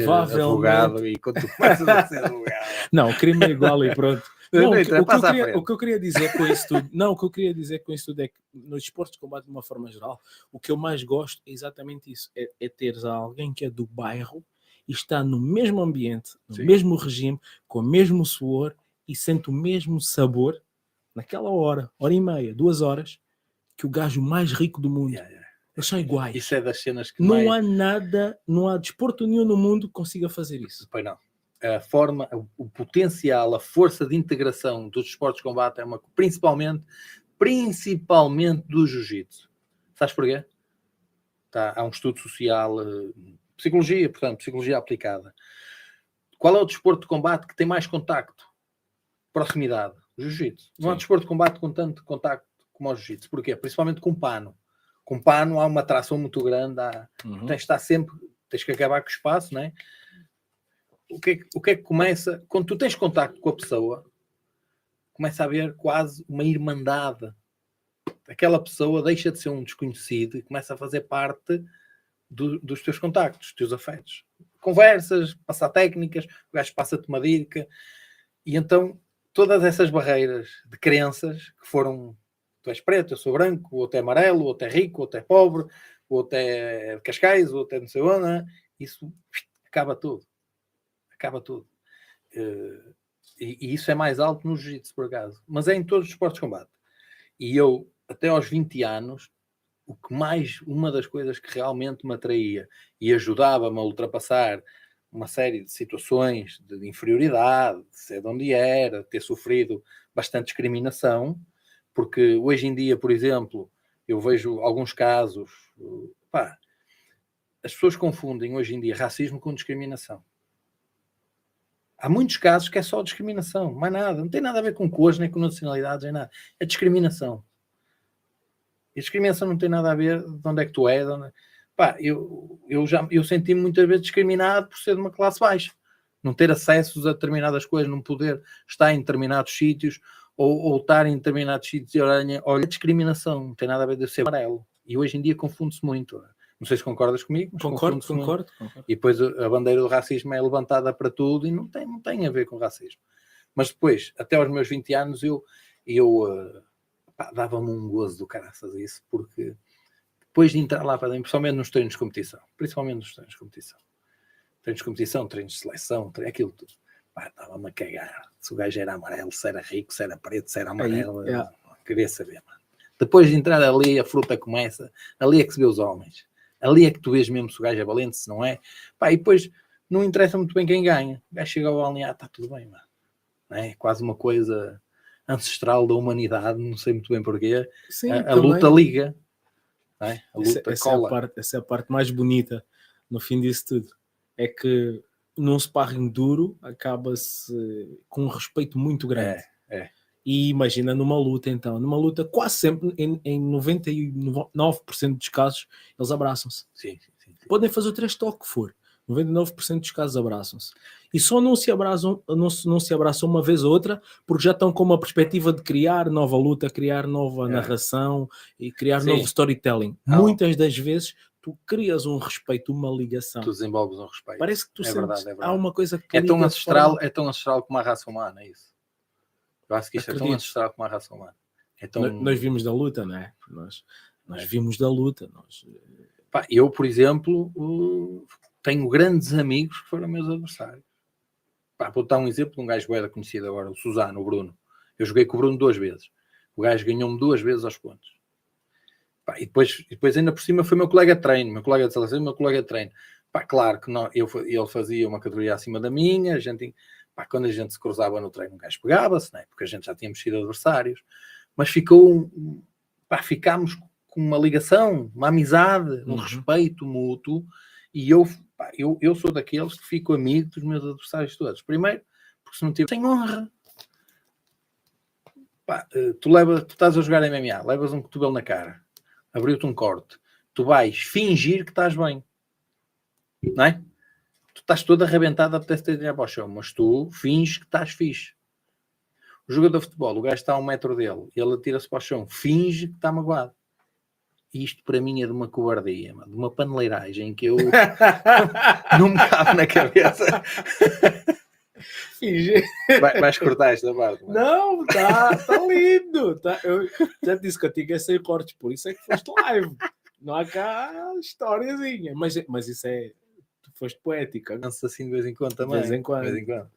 advogado e quando tu começas a ser advogado... Não, o crime é igual e pronto. Não, o que eu queria dizer com isso tudo, o que eu queria dizer com isso tudo é que nos esportes de combate, de uma forma geral, o que eu mais gosto é exatamente isso, é teres alguém que é do bairro e está no mesmo ambiente, no mesmo regime, com o mesmo suor e sente o mesmo sabor naquela hora e meia, 2 horas, que o gajo mais rico do mundo. Eles são iguais. Isso é das cenas que não há nada, não há desporto nenhum no mundo que consiga fazer isso. Pois não. A forma, o potencial, a força de integração dos esportes de combate é principalmente do jiu-jitsu. Sabes porquê? Há um estudo social, psicologia, portanto, psicologia aplicada. Qual é o desporto de combate que tem mais contacto? Proximidade. Jiu-jitsu. Não há desporto de combate com tanto contacto como o jiu-jitsu. Porquê? Principalmente com pano. Com pano há uma atração muito grande. Tens de estar sempre, tens que acabar com o espaço, não é? O que é que começa? Quando tu tens contacto com a pessoa, começa a haver quase uma irmandade. Aquela pessoa deixa de ser um desconhecido e começa a fazer parte dos teus contactos, dos teus afetos. Conversas, passar técnicas, o gajo passa-te uma dica. E então, todas essas barreiras de crenças que foram... Tu és preto, eu sou branco, ou tu é amarelo, ou tu é rico, ou tu é pobre, ou tu é de Cascais, ou tu é não sei onde, isso acaba tudo. Acaba tudo. E isso é mais alto no jiu-jitsu, por acaso. Mas é em todos os esportes de combate. E eu, até aos 20 anos, uma das coisas que realmente me atraía e ajudava-me a ultrapassar uma série de situações de inferioridade, de ser de onde era, de ter sofrido bastante discriminação, porque hoje em dia, por exemplo, eu vejo alguns casos, as pessoas confundem hoje em dia racismo com discriminação. Há muitos casos que é só discriminação, mais nada, não tem nada a ver com cores, nem com nacionalidades, nem nada. É discriminação. E a discriminação não tem nada a ver de onde é que tu és. Eu senti-me muitas vezes discriminado por ser de uma classe baixa. Não ter acessos a determinadas coisas, não poder estar em determinados sítios, ou estar em determinados sítios e olha, discriminação, não tem nada a ver de ser amarelo. E hoje em dia confunde-se muito. Não sei se concordas comigo, mas concordo. E depois a bandeira do racismo é levantada para tudo e não tem a ver com racismo. Mas depois, até aos meus 20 anos, eu dava-me um gozo do caraças isso, porque depois de entrar lá para dentro, principalmente nos treinos de competição, treinos de seleção, aquilo tudo, estava-me a cagar. Se o gajo era amarelo, se era rico, se era preto, se era amarelo, queria saber, mano. Depois de entrar ali, a fruta começa, ali é que se vê os homens. Ali é que tu vês mesmo se o gajo é valente, se não é. E depois não interessa muito bem quem ganha. O gajo chega ao balneário, está tudo bem, mano. É quase uma coisa ancestral da humanidade, não sei muito bem porquê. Sim, a luta liga. A luta cola. Essa é a parte mais bonita no fim disso tudo. É que num sparring duro acaba-se com um respeito muito grande. E imagina numa luta, então. Numa luta, quase sempre, em 99% dos casos, eles abraçam-se. Sim. Podem fazer o trash talk que for. 99% dos casos abraçam-se. E só não se abraçam uma vez ou outra, porque já estão com uma perspectiva de criar nova luta, criar nova narração e criar novo storytelling. Muitas das vezes, tu crias um respeito, uma ligação. Tu desenvolves um respeito. Parece que tu sentes. Verdade. Há uma coisa que é tão ancestral como a raça humana, é isso. Eu acho que isto é tão ancestral como a raça humana. Nós vimos da luta, não é? Nós vimos da luta. Eu, por exemplo, tenho grandes amigos que foram meus adversários. Vou dar um exemplo de um gajo bem conhecido agora, o Suzano, o Bruno. Eu joguei com o Bruno 2 vezes. O gajo ganhou-me 2 vezes aos pontos. E depois ainda por cima foi meu colega de treino, meu colega de seleção, meu colega de treino. Claro que ele fazia uma categoria acima da minha, quando a gente se cruzava no treino, um gajo pegava-se, né? Porque a gente já tínhamos sido adversários, mas ficámos com uma ligação, uma amizade, um respeito mútuo, e eu sou daqueles que fico amigo dos meus adversários todos. Primeiro, porque se não tiver sem honra, tu estás a jogar MMA, levas um cotovelo na cara, abriu-te um corte, tu vais fingir que estás bem, não é? Tu estás todo arrebentado, apetece-te tirar para o chão, mas tu finges que estás fixe. O jogador de futebol, o gajo está a 1 metro dele, ele atira-se para o chão, finge que está magoado. E isto para mim é de uma cobardia, de uma paneleiragem que eu não me cabe na cabeça. fingir. Vais cortar esta parte? Não, tá lindo. Tá, eu já disse que eu tinha sem cortes, por isso é que foste live. Não há cá historiazinha. Mas isso é... Tu foste poética. Lança assim de vez em quando também. De vez em quando. De vez em quando.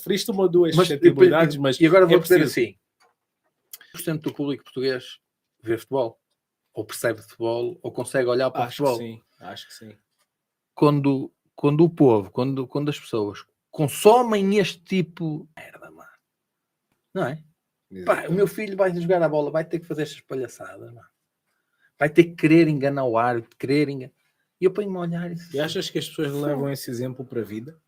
Feriste uma ou duas suscetibilidades, mas... E agora vou dizer assim. 100% do público português vê futebol. Ou percebe futebol, ou consegue olhar para o futebol. Sim, acho que sim. Quando o povo, quando as pessoas consomem este tipo de merda, mano. Não é? Pá, o meu filho vai jogar a bola, vai ter que fazer estas palhaçadas, mano. Vai ter que querer enganar o árbitro, E eu ponho-me a olhar e achas que as pessoas levam esse exemplo para a vida?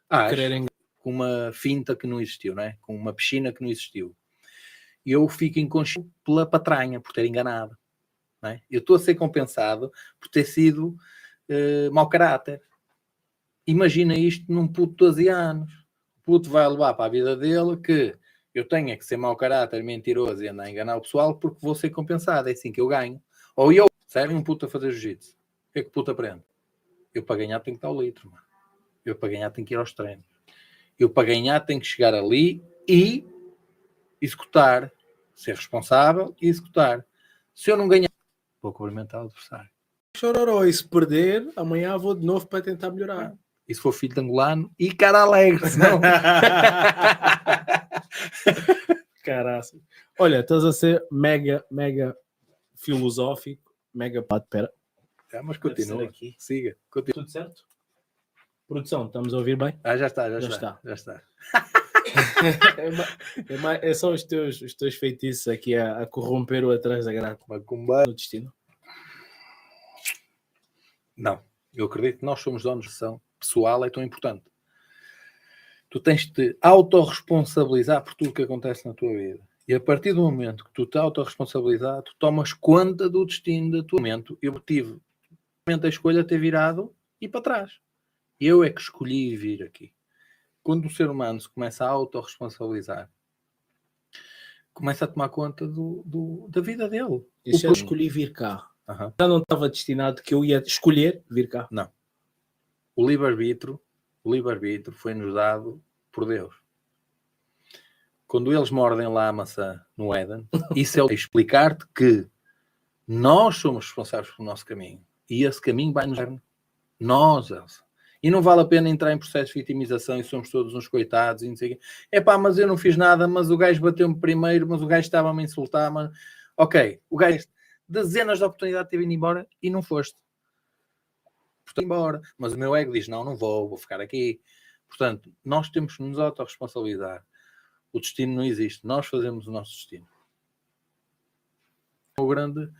Quererem com uma finta que não existiu, não é? Com uma piscina que não existiu. E eu fico inconsciente pela patranha, por ter enganado. Não é? Eu estou a ser compensado por ter sido mau caráter. Imagina isto num puto de 12 anos. O puto vai levar para a vida dele que eu tenho que ser mau caráter, mentiroso e andar a enganar o pessoal porque vou ser compensado. É assim que eu ganho. Ou eu, serve um puto a fazer jiu-jitsu. O que é que o puto aprende? Eu para ganhar tenho que dar o litro, mano. Eu para ganhar tenho que ir aos treinos. Eu para ganhar tenho que chegar ali e executar. Ser responsável e executar. Se eu não ganhar, vou cumprimentar o adversário. Chororó, e se perder, amanhã vou de novo para tentar melhorar. E se for filho de angolano, e cara alegre, senão... Caraca. Olha, estás a ser mega filosófico, mega... Pera. Mas continua aqui. Siga. Continua. Tudo certo? Produção, estamos a ouvir bem? Já está. É só os teus feitiços aqui a corromper o atrás da grade. No destino? Não. Eu acredito que nós somos donos de ação pessoal, é tão importante. Tu tens de te autorresponsabilizar por tudo que acontece na tua vida. E a partir do momento que tu te autorresponsabilizar, tu tomas conta do destino do teu momento. Eu tive a escolha de ter virado e para trás. Eu é que escolhi vir aqui. Quando o ser humano se começa a autorresponsabilizar, começa a tomar conta da vida dele. Isso eu escolhi vir cá. Já não estava destinado que eu ia escolher vir cá? Não. O livre-arbítrio foi-nos dado por Deus. Quando eles mordem lá a maçã no Éden, isso é explicar-te que nós somos responsáveis pelo nosso caminho. E esse caminho vai nos dar nós, Elsa. E não vale a pena entrar em processo de vitimização e somos todos uns coitados e não sei o quê. Mas eu não fiz nada, mas o gajo bateu-me primeiro, mas o gajo estava-me a insultar. Mas... Ok, o gajo dezenas de oportunidades de ter vindo embora e não foste. Portanto, embora. Mas o meu ego diz, não vou ficar aqui. Portanto, nós temos que nos autorresponsabilizar. O destino não existe. Nós fazemos o nosso destino. É a grande,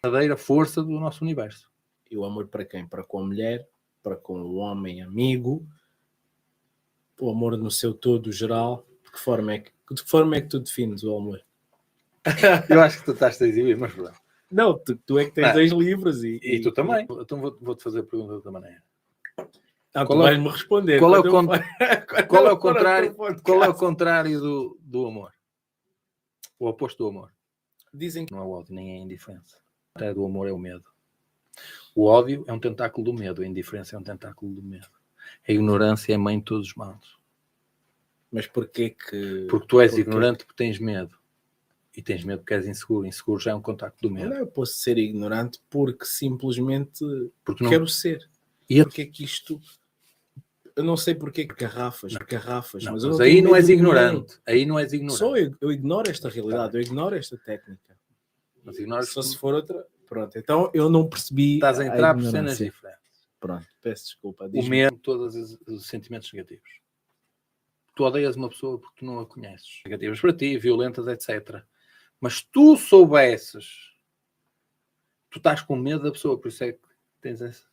verdadeira força do nosso universo. E o amor para quem? Para com a mulher, para com o homem amigo, o amor no seu todo geral. De que forma é que tu defines o amor? Eu acho que tu estás a exibir, mas pronto. Não, tu é que tens 2 livros e tu também. Então vou-te fazer a pergunta de outra maneira. Tu vais-me responder. Qual é o contrário do amor? O oposto do amor? Dizem que não é o ódio, nem é a indiferença. O contrário do amor é o medo. O ódio é um tentáculo do medo, a indiferença é um tentáculo do medo. A ignorância é a mãe de todos os males. Mas porquê que... Porque tu és ignorante porque tens medo. E tens medo porque és inseguro. Inseguro já é um contacto do medo. Não, eu posso ser ignorante porque simplesmente quero ser. Porque é que isto... Eu não sei porque garrafas, mas aí não és ignorante. Aí não és ignorante. Só eu ignoro esta realidade, eu ignoro esta técnica. Mas ignoras só se for outra... Pronto, então eu não percebi. Estás a entrar por cenas diferentes. Pronto, peço desculpa. O medo, todos os sentimentos negativos. Tu odeias uma pessoa porque tu não a conheces. Negativas para ti, violentas, etc. Mas tu soubesses, tu estás com medo da pessoa, por isso é que tens esses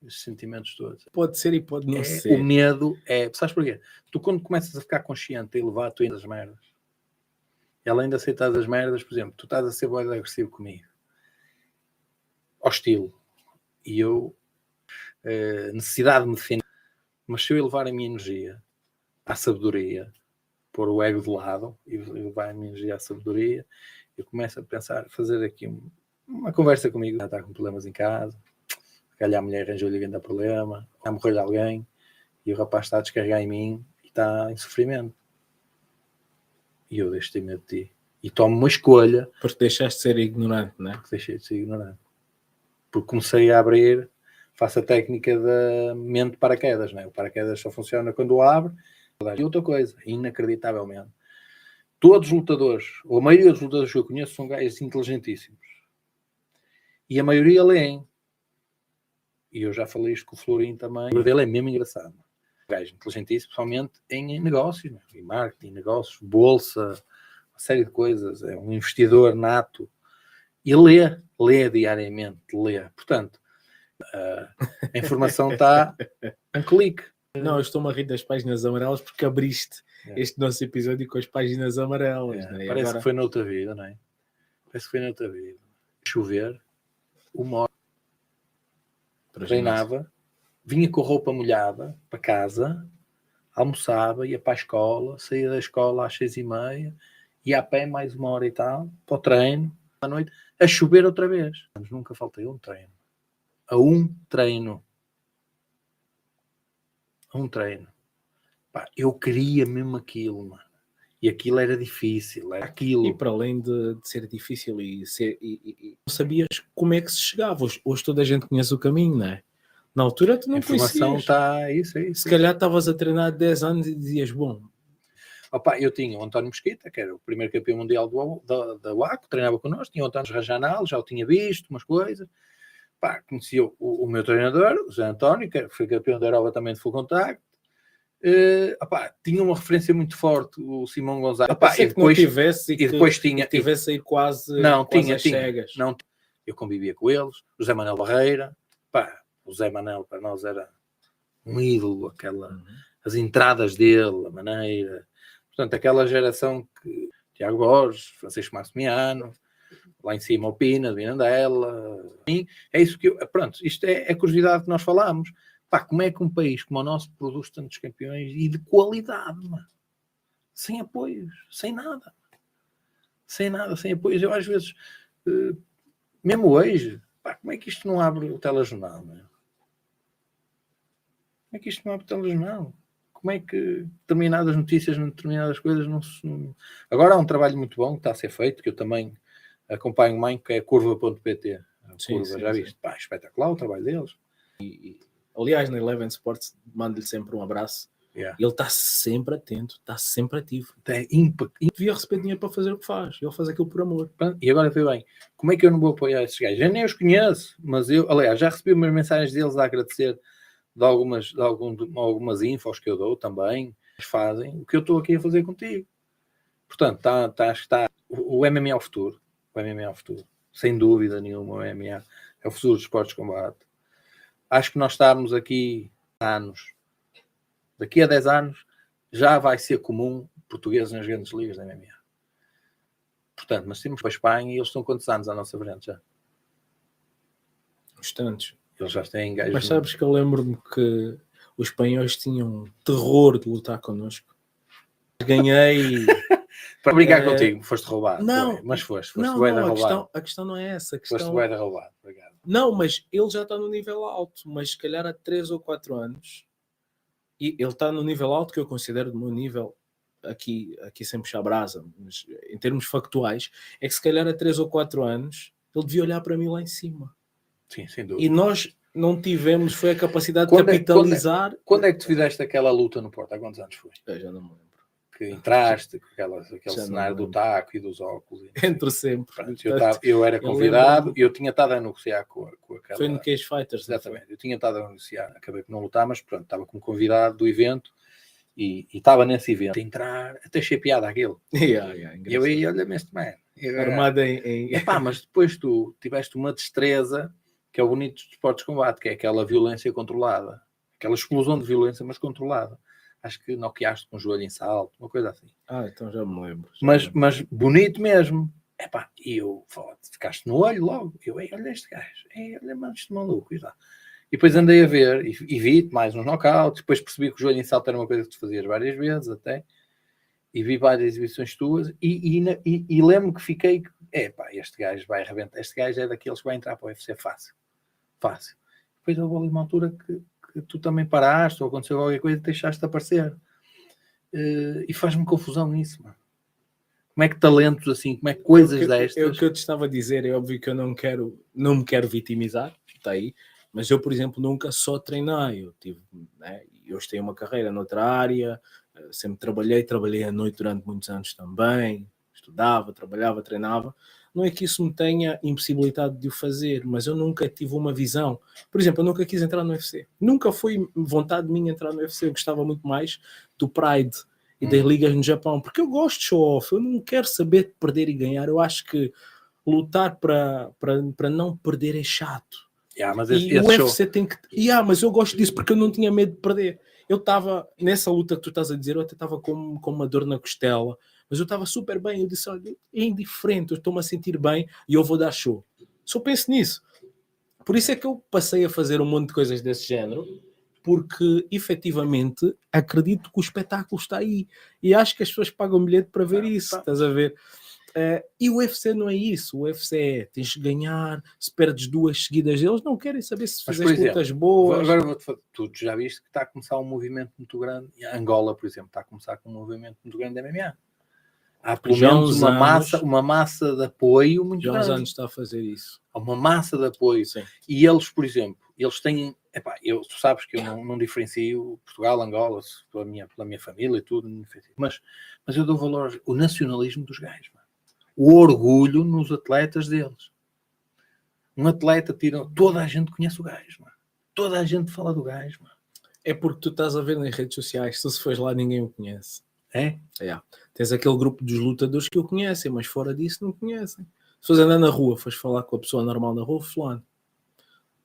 sentimentos todos. Pode ser e pode não ser. O medo é... Sabes porquê? Tu quando começas a ficar consciente e elevar tu as merdas, e além de aceitar as merdas, por exemplo, tu estás a ser bué agressivo comigo. Hostil. E eu necessidade de me defender. Mas se eu elevar a minha energia à sabedoria, pôr o ego de lado e levar a minha energia à sabedoria, eu começo a pensar, fazer aqui uma conversa comigo. Está com problemas em casa, se calhar a mulher arranjou-lhe grande problema, vai morrer alguém, E o rapaz está a descarregar em mim e está em sofrimento. E eu deixei medo de ti. E tomo uma escolha. Porque deixaste de ser ignorante, não é? Porque deixei de ser ignorante. Porque comecei a abrir, faço a técnica da mente de paraquedas, não é? O paraquedas só funciona quando o abre. E outra coisa, inacreditavelmente, todos os lutadores, ou a maioria dos lutadores que eu conheço, são gajos inteligentíssimos. E a maioria leem. E eu já falei isto com o Florim também. O dele é mesmo engraçado. Um gajo inteligentíssimo, principalmente em negócios, né? Em marketing, negócios, bolsa, uma série de coisas. É um investidor nato. E lê diariamente, lê. Portanto, a informação está um clique. Não, eu estou-me a rir das páginas amarelas porque abriste este nosso episódio com as páginas amarelas. Né? Parece agora... que foi noutra vida, não é? Parece que foi noutra vida. Chover, uma hora, treinava, vinha com roupa molhada para casa, almoçava, ia para a escola, saía da escola às 6h30, ia a pé mais uma hora e tal, para o treino, à noite, a chover outra vez. Mas nunca faltei a um treino. A um treino. Pá, eu queria mesmo aquilo, mano. E aquilo era difícil, era aquilo. E para além de ser difícil e não sabias como é que se chegava. Hoje toda a gente conhece o caminho, não é? Na altura tu não conhecias. A informação está... Isso. Se calhar estavas a treinar há 10 anos e dizias, bom... Opa, eu tinha o António Mesquita, que era o primeiro campeão mundial da UACO, treinava connosco, tinha o António Rajanal, já o tinha visto, umas coisas. Pá, conhecia o meu treinador, o José António, que foi campeão da Europa também de full contact. Tinha uma referência muito forte, o Simão Gonzalez. E depois tivesse aí quase às cegas. Não, eu convivia com eles, o Zé Manuel Barreira. Pá, o Zé Manuel para nós era um ídolo, as entradas dele, a maneira. Portanto, aquela geração que Tiago Borges, Francisco Maximiano, lá em cima o Pina, Vinandela. É isso que eu... Pronto, isto é a curiosidade que nós falamos. Pá, como é que um país como o nosso produz tantos campeões e de qualidade, mano? Sem apoios, sem nada. Sem apoios. Eu às vezes, mesmo hoje, pá, como é que isto não abre o telejornal, mano? Como é que isto não abre o telejornal? Como é que determinadas notícias, determinadas coisas não se... Agora há um trabalho muito bom que está a ser feito, que eu também acompanho mais, que é a curva.pt. Já viste? Pá, espetacular o trabalho deles. Aliás, na Eleven Sports, mando-lhe sempre um abraço. Ele está sempre atento, está sempre ativo. E devia receber dinheiro para fazer o que faz. Ele faz aquilo por amor. E agora vê bem, como é que eu não vou apoiar esses gajos? Eu nem os conheço, mas eu, aliás, já recebi umas mensagens deles a agradecer de algumas infos que eu dou também. Eles fazem o que eu estou aqui a fazer contigo. Portanto, está o MMA é o futuro. O MMA é o futuro. Sem dúvida nenhuma, o MMA é o futuro dos esportes de combate. Acho que nós estamos aqui há anos. Daqui a 10 anos já vai ser comum portugueses nas grandes ligas da MMA. Portanto, nós temos para a Espanha e eles estão quantos anos à nossa frente já? Bastantes. Eles já têm gajos. Mas sabes que eu lembro-me que os espanhóis tinham terror de lutar connosco. Ganhei... Para brincar contigo, foste roubado. Não, foi, mas foste não, roubado. A questão não é essa. Foste roubado, obrigado. Não, mas ele já está no nível alto, mas se calhar há 3 ou 4 anos, e ele está no nível alto que eu considero do meu nível, aqui sem puxar brasa, mas em termos factuais, é que se calhar há 3 ou 4 anos ele devia olhar para mim lá em cima. Sim, sem dúvida. E nós não tivemos, foi a capacidade de capitalizar. Quando é que tu fizeste aquela luta no Porto? Há quantos anos foi? Eu já não me lembro. Que entraste com aquele cenário do taco e dos óculos. Entro sempre. Pronto, eu era convidado e eu tinha estado a negociar com aquela... Foi no Cage Fighters. Exatamente. Eu tinha estado a negociar, acabei por não lutar, mas pronto, estava como convidado do evento e estava nesse evento. A entrar, até achei piada aquilo. E eu aí, olha-me este man. Armado em... Epá, mas depois tu tiveste uma destreza que é o bonito dos esportes de combate, que é aquela violência controlada. Aquela explosão de violência, mas controlada. Acho que noqueaste com o joelho em salto, uma coisa assim. Então já me lembro. Mas bonito mesmo. Epá, e eu, ficaste no olho logo. Eu, olha este gajo. Olha, mano, este maluco. E depois andei a ver e vi mais uns knockouts. Depois percebi que o joelho em salto era uma coisa que tu fazias várias vezes até. E vi várias exibições tuas. E lembro que fiquei... este gajo vai arrebentar. Este gajo é daqueles que vai entrar para o UFC fácil. Depois houve ali uma altura que que tu também paraste ou aconteceu qualquer coisa e deixaste de aparecer. E faz-me confusão isso, mano. Como é que talentos assim, como é que coisas destas... É o que eu te estava a dizer, é óbvio que eu não me quero vitimizar, está aí, mas eu, por exemplo, nunca só treinei, eu tive, né, eu tenho uma carreira noutra área, sempre trabalhei à noite durante muitos anos também, estudava, trabalhava, treinava. Não é que isso me tenha impossibilitado de o fazer, mas eu nunca tive uma visão. Por exemplo, eu nunca quis entrar no UFC. Nunca foi vontade minha entrar no UFC. Eu gostava muito mais do Pride e das ligas no Japão, porque eu gosto de show-off. Eu não quero saber de perder e ganhar. Eu acho que lutar para não perder é chato. Mas e o UFC tem que... mas eu gosto disso porque eu não tinha medo de perder. Eu estava, nessa luta que tu estás a dizer, eu até estava com uma dor na costela, mas eu estava super bem. Eu disse, olha, é indiferente, eu estou-me a sentir bem e eu vou dar show. Só penso nisso. Por isso é que eu passei a fazer um monte de coisas desse género, porque efetivamente acredito que o espetáculo está aí. E acho que as pessoas pagam bilhete para ver isso, estás a ver? E o UFC não é isso. O UFC é, tens de ganhar, se perdes 2 seguidas, eles não querem saber se fizeste lutas boas. Agora tu já viste que está a começar um movimento muito grande. A Angola, por exemplo, está a começar com um movimento muito grande de MMA. Há pelo menos uma massa de apoio muito grande. Já há uns anos está a fazer isso. Há uma massa de apoio. Sim. E eles, por exemplo, eles têm... tu sabes que eu não diferencio Portugal, Angola, pela minha família e tudo, mas eu dou valor ao nacionalismo dos gajos, mano. O orgulho nos atletas deles. Um atleta toda a gente conhece o gajo, mano. Toda a gente fala do gajo, mano. É porque tu estás a ver nas redes sociais, se fores lá ninguém o conhece. É? Tens aquele grupo dos lutadores que o conhecem, mas fora disso não conhecem. Se fores andar na rua, fores falar com a pessoa normal na rua, fulano.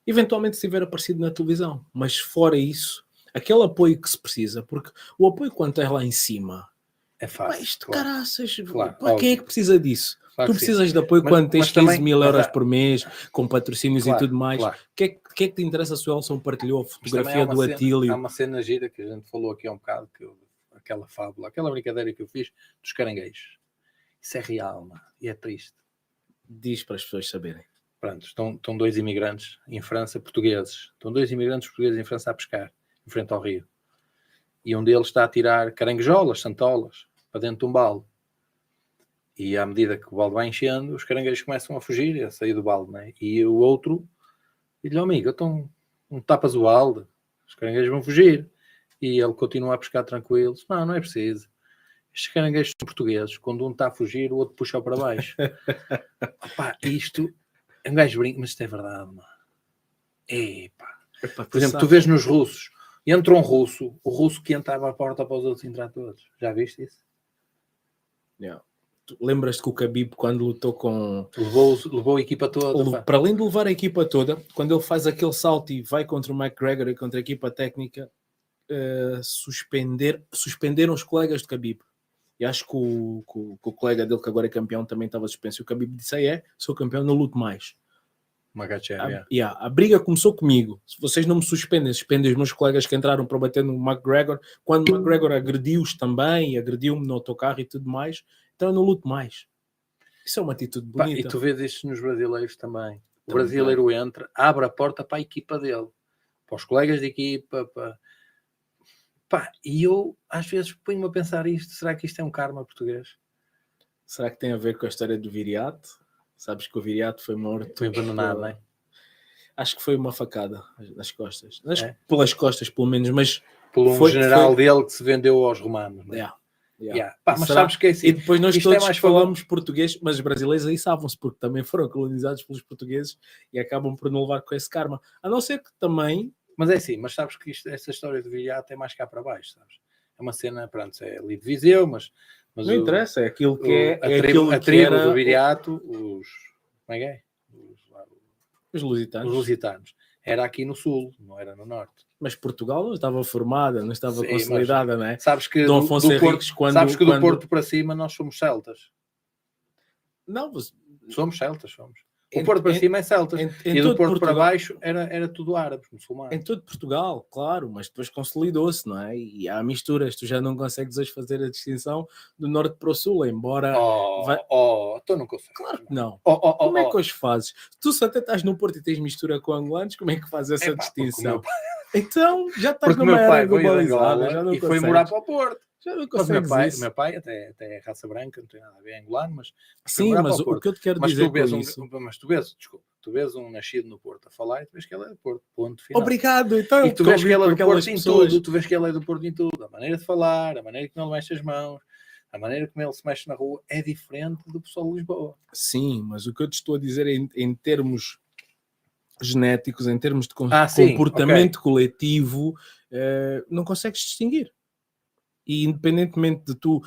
Eventualmente se tiver aparecido na televisão, mas fora isso, aquele apoio que se precisa, porque o apoio quando estás lá em cima é fácil. Isto, claro. Caraças, claro, quem é que precisa disso? Claro tu precisas de apoio quando tens 15 mil euros por mês, com patrocínios claro, e tudo mais. O que é que te interessa se o Elson partilhou a fotografia do Atílio? Há uma cena gira que a gente falou aqui há um bocado, aquela fábula, aquela brincadeira que eu fiz dos caranguejos. Isso é real, mano, e é triste. Diz para as pessoas saberem. Pronto, estão 2 imigrantes em França, portugueses. Estão 2 imigrantes portugueses em França a pescar, em frente ao rio. E um deles está a tirar caranguejolas, santolas, para dentro de um balde. E à medida que o balde vai enchendo, os caranguejos começam a fugir, a sair do balde, né? E o outro diz-lhe, amigo, então não tapas o balde, os caranguejos vão fugir. E ele continua a pescar tranquilo. Não é preciso. Estes caranguejos são portugueses. Quando um está a fugir, o outro puxa para baixo. Opa, isto... Um gajo brinca, mas isto é verdade, mano. Por exemplo, tu vês nos russos, entra um russo, o russo que entrava a porta para os outros entrar todos. Já viste isso? Tu lembras-te que o Khabib, quando lutou com... Levou a equipa toda. Para além de levar a equipa toda, quando ele faz aquele salto e vai contra o McGregor e contra a equipa técnica, suspenderam os colegas de Khabib. E acho que o colega dele, que agora é campeão, também estava suspenso. E o Khabib disse, sou campeão, não luto mais. A briga começou comigo. Se vocês não me suspendem os meus colegas que entraram para bater no McGregor, quando o McGregor agrediu-os também, agrediu-me no autocarro e tudo mais, então eu não luto mais. Isso é uma atitude bonita. E tu vês isto nos brasileiros também. O brasileiro entra, abre a porta para a equipa dele, para os colegas de equipa, e eu às vezes ponho-me a pensar isto, será que isto é um karma português? Será que tem a ver com a história do Viriato? Sabes que o Viriato foi morto. Foi envenenado, não é? Acho que foi uma facada nas costas. Pelas costas, pelo menos, mas... Por um general dele que se vendeu aos romanos, não é? Mas sabes que é assim. E depois nós todos falamos português, mas os brasileiros aí sabem-se, porque também foram colonizados pelos portugueses e acabam por não levar com esse karma. A não ser que também... Mas é assim, mas sabes que essa história do Viriato é mais cá para baixo, sabes? É uma cena, pronto, é ali de Viseu, mas não interessa, é aquilo que é... A tribo do Viriato, como é que é? Os lusitanos. Os lusitanos. Era aqui no sul, não era no norte. Mas Portugal não estava formada, não estava consolidada, não é? Sabes que Dom Afonso Henriques, do Porto para cima nós somos celtas. Não, somos celtas, somos. O Porto para cima é celtas. E do Porto para baixo era tudo árabes, muçulmanos. Em todo Portugal, claro, mas depois consolidou-se, não é? E há misturas, tu já não consegues hoje fazer a distinção do norte para o sul, embora... tu não consegues. Claro que não. Como é que hoje fazes? Tu só até estás no Porto e tens mistura com angolanos, como é que fazes essa distinção? Então, já estás numa era globalizada, já não e foi morar para o Porto. Já não mas meu pai até é raça branca, não tem nada a ver angolano, mas sim, mas o que eu te quero dizer com isso... Mas tu vês um nascido no Porto a falar e tu vês que ele é do Porto, ponto final. Obrigado, então. E tu vês que ele é do Porto em tudo, tu vês que ele é do Porto em tudo. A maneira de falar, a maneira como ele mexe as mãos, a maneira como ele se mexe na rua é diferente do pessoal de Lisboa. Sim, mas o que eu te estou a dizer em termos genéticos, em termos de comportamento coletivo, não consegues distinguir. E independentemente de tu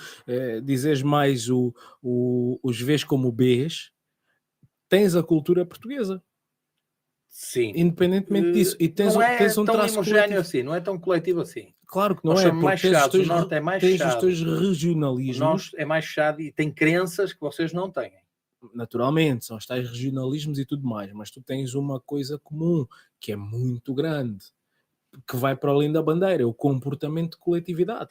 dizeres mais os Vs como Bs, tens a cultura portuguesa. Sim. Independentemente disso. E tens, não é tens um tão traço homogéneo coletivo. Assim, não é tão coletivo assim. Claro que não nós é. Somos mais fechados, o Norte é mais tens fechado. os teus regionalismos. O Norte é mais fechado e tem crenças que vocês não têm. Naturalmente, são os tais regionalismos e tudo mais, mas tu tens uma coisa comum que é muito grande, que vai para além da bandeira, é o comportamento de coletividade.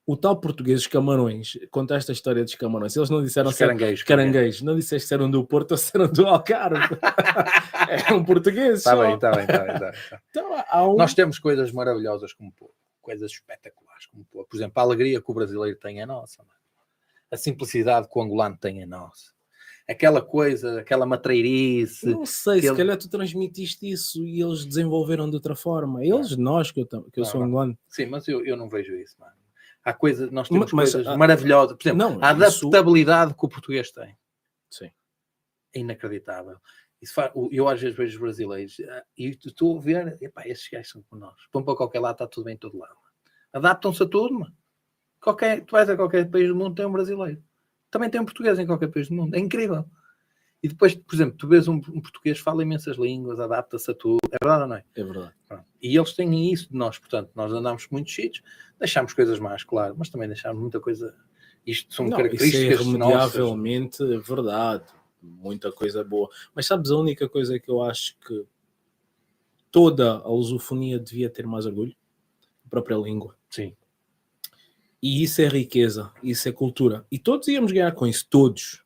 O tal português dos Camarões, conta esta história dos Camarões, eles não disseram caranguejos, não disseste se eram do Porto ou se eram do Algarve. É um português. Está bem. Então, nós temos coisas maravilhosas como povo, coisas espetaculares como povo. Por exemplo, a alegria que o brasileiro tem é nossa, mano. A simplicidade que o angolano tem é nossa. Aquela coisa, aquela matreirice. Não sei, se calhar tu transmitiste isso e eles desenvolveram de outra forma. Eles, nós, que eu sou angolano. Sim, mas eu não vejo isso, mano. Há coisas, nós temos coisas maravilhosas. Por exemplo, a adaptabilidade que o português tem. Sim. É inacreditável. Eu às vezes vejo os brasileiros e estou a ver, epá, esses gajos são como nós. Vão para qualquer lado, está tudo bem em todo lado. Adaptam-se a tudo, mano. Tu vais a qualquer país do mundo, tem um brasileiro. Também tem um português em qualquer país do mundo. É incrível. E depois, por exemplo, tu vês um português que fala imensas línguas, adapta-se a tudo. É verdade ou não é? É verdade. E eles têm isso de nós. Portanto, nós andamos por muitos sítios, deixamos coisas más, claro, mas também deixamos muita coisa... Isto são características isso é irremediavelmente nossas. Verdade. Muita coisa boa. Mas sabes, a única coisa que eu acho que toda a lusofonia devia ter mais orgulho? A própria língua. Sim. E isso é riqueza, isso é cultura. E todos íamos ganhar com isso, todos.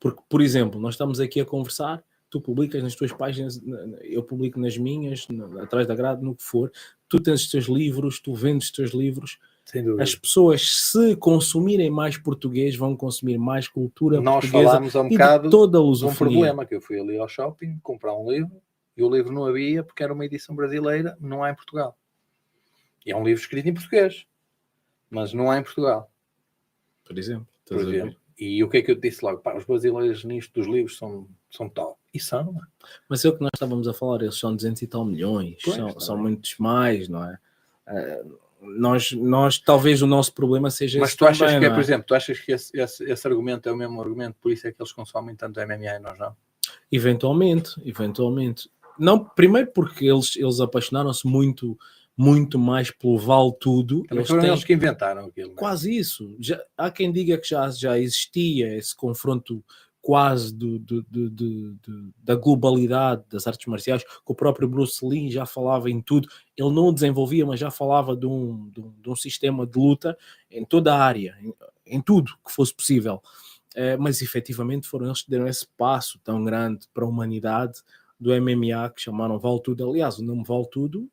Porque, por exemplo, nós estamos aqui a conversar, tu publicas nas tuas páginas, eu publico nas minhas, atrás da grade, no que for. Tu tens os teus livros, tu vendes os teus livros. Sem dúvida. As pessoas, se consumirem mais português, vão consumir mais cultura nós portuguesa. Nós falámos há um bocado de toda a de um problema, que eu fui ali ao shopping comprar um livro, e o livro não havia, porque era uma edição brasileira, não há em Portugal. E é um livro escrito em português. Mas não há em Portugal. Por exemplo. E o que é que eu te disse logo? Pá, os brasileiros nisto dos livros são top. E são, não é? Mas é o que nós estávamos a falar, eles são 200 e tal milhões. São muitos mais, não é? Nós, talvez o nosso problema seja mas esse. Mas tu achas também, por exemplo, tu achas que esse argumento é o mesmo argumento, por isso é que eles consomem tanto MMA e nós não? Eventualmente. Não, primeiro porque eles apaixonaram-se muito mais pelo vale tudo. Eles que inventaram aquilo. Quase isso. Há quem diga que já existia esse confronto quase da globalidade das artes marciais, que o próprio Bruce Lee já falava em tudo. Ele não o desenvolvia, mas já falava de um sistema de luta em toda a área, em tudo que fosse possível. Mas efetivamente foram eles que deram esse passo tão grande para a humanidade do MMA, que chamaram Vale Tudo. Aliás, o nome Vale Tudo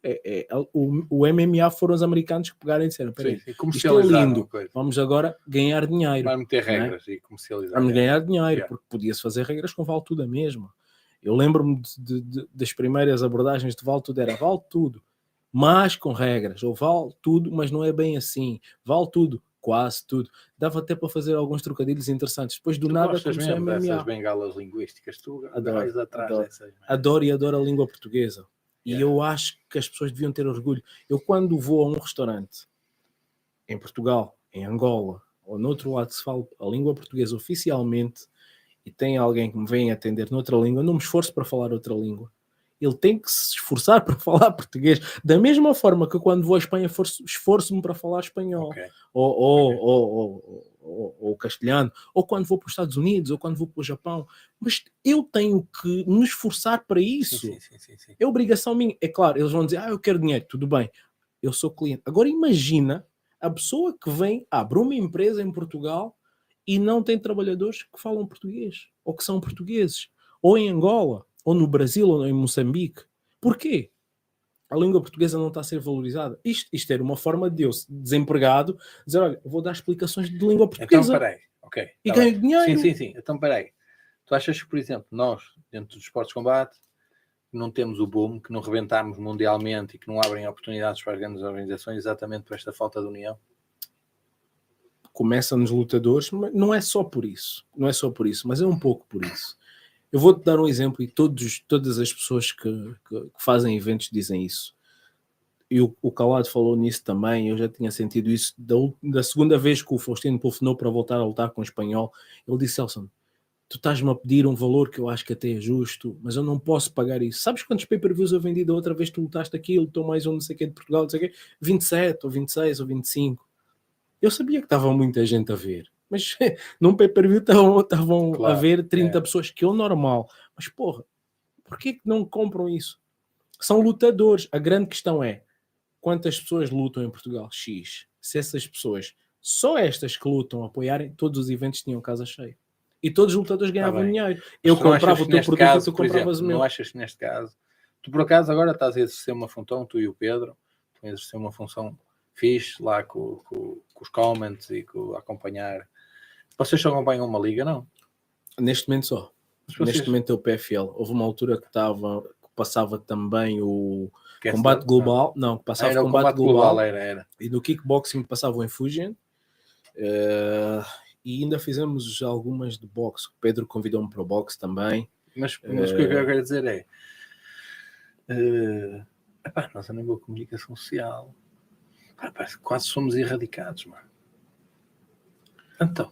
o MMA foram os americanos que pegaram e disseram: peraí, isto é lindo, vamos agora ganhar dinheiro. Vamos ter regras e comercializar. Vamos ganhar dinheiro, porque podia-se fazer regras com Vale Tudo a mesma. Eu lembro-me das primeiras abordagens de Vale Tudo, era Vale Tudo, mas com regras, ou Vale Tudo, mas não é bem assim, Vale Tudo, quase tudo. Dava até para fazer alguns trocadilhos interessantes. Depois do nada começou a MMA. Essas bengalas linguísticas, tu adoro a língua portuguesa. E eu acho que as pessoas deviam ter orgulho. Eu, quando vou a um restaurante em Portugal, em Angola, ou no outro lado que se fala a língua portuguesa oficialmente, e tem alguém que me vem atender noutra língua, não me esforço para falar outra língua. Ele tem que se esforçar para falar português. Da mesma forma que quando vou à Espanha esforço-me para falar espanhol. Okay. Ou castelhano. Ou quando vou para os Estados Unidos, ou quando vou para o Japão. Mas eu tenho que me esforçar para isso. Sim. É obrigação minha. É claro, eles vão dizer, eu quero dinheiro. Tudo bem, eu sou cliente. Agora imagina a pessoa que vem, abre uma empresa em Portugal e não tem trabalhadores que falam português. Ou que são portugueses. Ou em Angola. Ou no Brasil, ou em Moçambique. Porquê? A língua portuguesa não está a ser valorizada. Isto era uma forma de eu, desempregado, dizer, olha, vou dar explicações de língua portuguesa. Então, peraí. Ok. E ganho dinheiro. Sim. Então, peraí. Tu achas que, por exemplo, nós, dentro dos esportes de combate, não temos o boom, que não rebentamos mundialmente e que não abrem oportunidades para as grandes organizações exatamente por esta falta de união? Começa nos lutadores, mas não é só por isso. Não é só por isso, mas é um pouco por isso. Eu vou-te dar um exemplo e todas as pessoas que fazem eventos dizem isso. E o Calado falou nisso também, eu já tinha sentido isso da segunda vez que o Faustino telefonou para voltar a lutar com o espanhol. Ele disse, Elson, tu estás-me a pedir um valor que eu acho que até é justo, mas eu não posso pagar isso. Sabes quantos pay-per-views eu vendi da outra vez que tu lutaste aquilo, estou mais um não sei o que de Portugal, não sei o quê, 27 ou 26 ou 25. Eu sabia que estava muita gente a ver, mas num pay-per-view estavam claro, a ver 30 pessoas, que é o normal. Mas porra, porquê que não compram isso? São lutadores. A grande questão é, quantas pessoas lutam em Portugal? X. Se essas pessoas, só estas que lutam, apoiarem, todos os eventos tinham casa cheia. E todos os lutadores ganhavam dinheiro. Eu comprava o teu produto caso, e tu compravas o meu. Não achas que neste caso, tu por acaso agora estás a exercer uma função, tu e o Pedro, estão a exercer uma função fixe lá com os comments e com acompanhar. Vocês só acompanham uma liga, não? Neste momento só. Neste momento é o PFL. Houve uma altura que passava também o Combate Global. Não, que passava o Combate Global. Era. E no kickboxing passava o Infusion. E ainda fizemos algumas de boxe. O Pedro convidou-me para o boxe também. Mas o que eu quero dizer é nós a nível de comunicação social quase somos erradicados, mano. Então,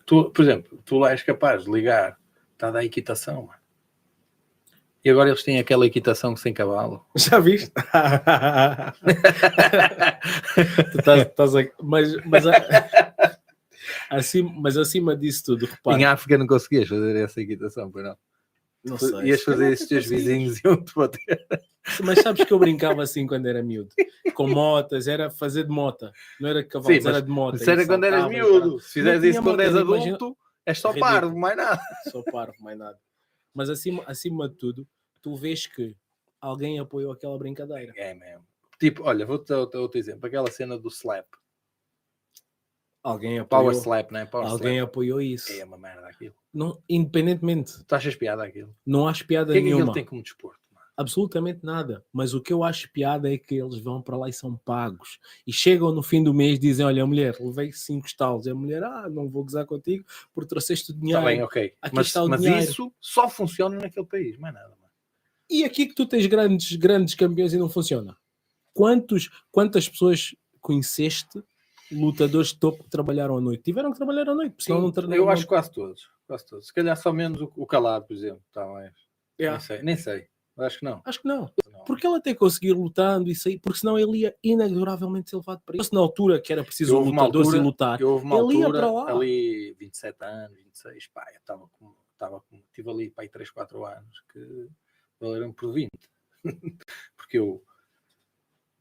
por exemplo, tu lá és capaz de ligar, está da equitação, mano. E agora eles têm aquela equitação sem cavalo. Já viste? Mas acima disso tudo, repara. Em África não conseguias fazer essa equitação, pois não? Não sei. Ias fazer esses teus vizinhos e iam-te bater. Mas sabes que eu brincava assim quando era miúdo? Com motas, era fazer de mota. Não era de cavalos, era de mota. Isso era quando eras miúdo. Se fizeres isso quando és adulto, és só parvo, mais nada. Só parvo, mais nada. Mas acima de tudo, tu vês que alguém apoiou aquela brincadeira. É mesmo. Tipo, olha, vou-te dar outro exemplo. Aquela cena do slap. Alguém apoiou. Power slap, não é? Alguém apoiou isso. É uma merda aquilo. Não, independentemente. Tu achas piada aquilo? Não acho piada nenhuma. O que é que ele tem como desporto? Absolutamente nada. Mas o que eu acho piada é que eles vão para lá e são pagos. E chegam no fim do mês e dizem, olha, mulher, levei 5 estalos. E a mulher, não vou gozar contigo porque trouxeste o dinheiro. Está bem, ok. Mas isso só funciona naquele país, mais nada. Mano. E aqui que tu tens grandes campeões e não funciona. Quantas pessoas conheceste, lutadores de topo, que trabalharam à noite? Tiveram que trabalhar à noite. Sim, eu acho quase todos. Se calhar só menos o Calado, por exemplo. Tá, mas... Nem sei. Acho que não. Porque ele até conseguir lutando e sair, porque senão ele ia inexoravelmente ser levado para isso. Na altura que era preciso lutadores e lutar, ele ia para lá. Ali, 27 anos, 26, pá, eu tive ali, pá, 3, 4 anos, que ele era por 20. Porque eu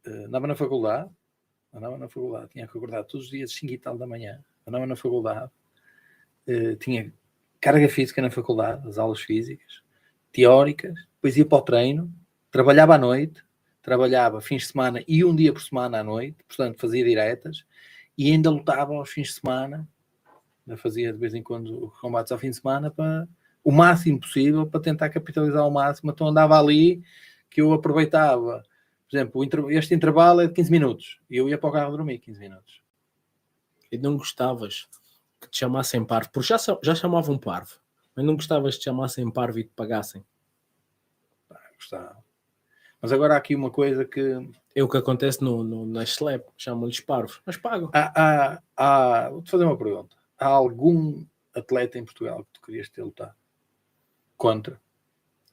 andava na faculdade, tinha que acordar todos os dias, 5 e tal da manhã, andava na faculdade, tinha carga física na faculdade, as aulas físicas, teóricas, depois ia para o treino, trabalhava à noite, trabalhava fins de semana e um dia por semana à noite, portanto fazia diretas, e ainda lutava aos fins de semana, fazia de vez em quando combates ao fim de semana, para o máximo possível, para tentar capitalizar ao máximo. Então andava ali, que eu aproveitava, por exemplo, este intervalo é de 15 minutos, e eu ia para o carro dormir 15 minutos. E não gostavas que te chamassem parvo, porque já chamavam parvo, mas não gostavas que te chamassem parvo e te pagassem? Gostava. Mas agora há aqui uma coisa que... É o que acontece na SLAP, chamam-lhes parvos, mas pagam. Vou-te fazer uma pergunta. Há algum atleta em Portugal que tu querias ter lutado contra?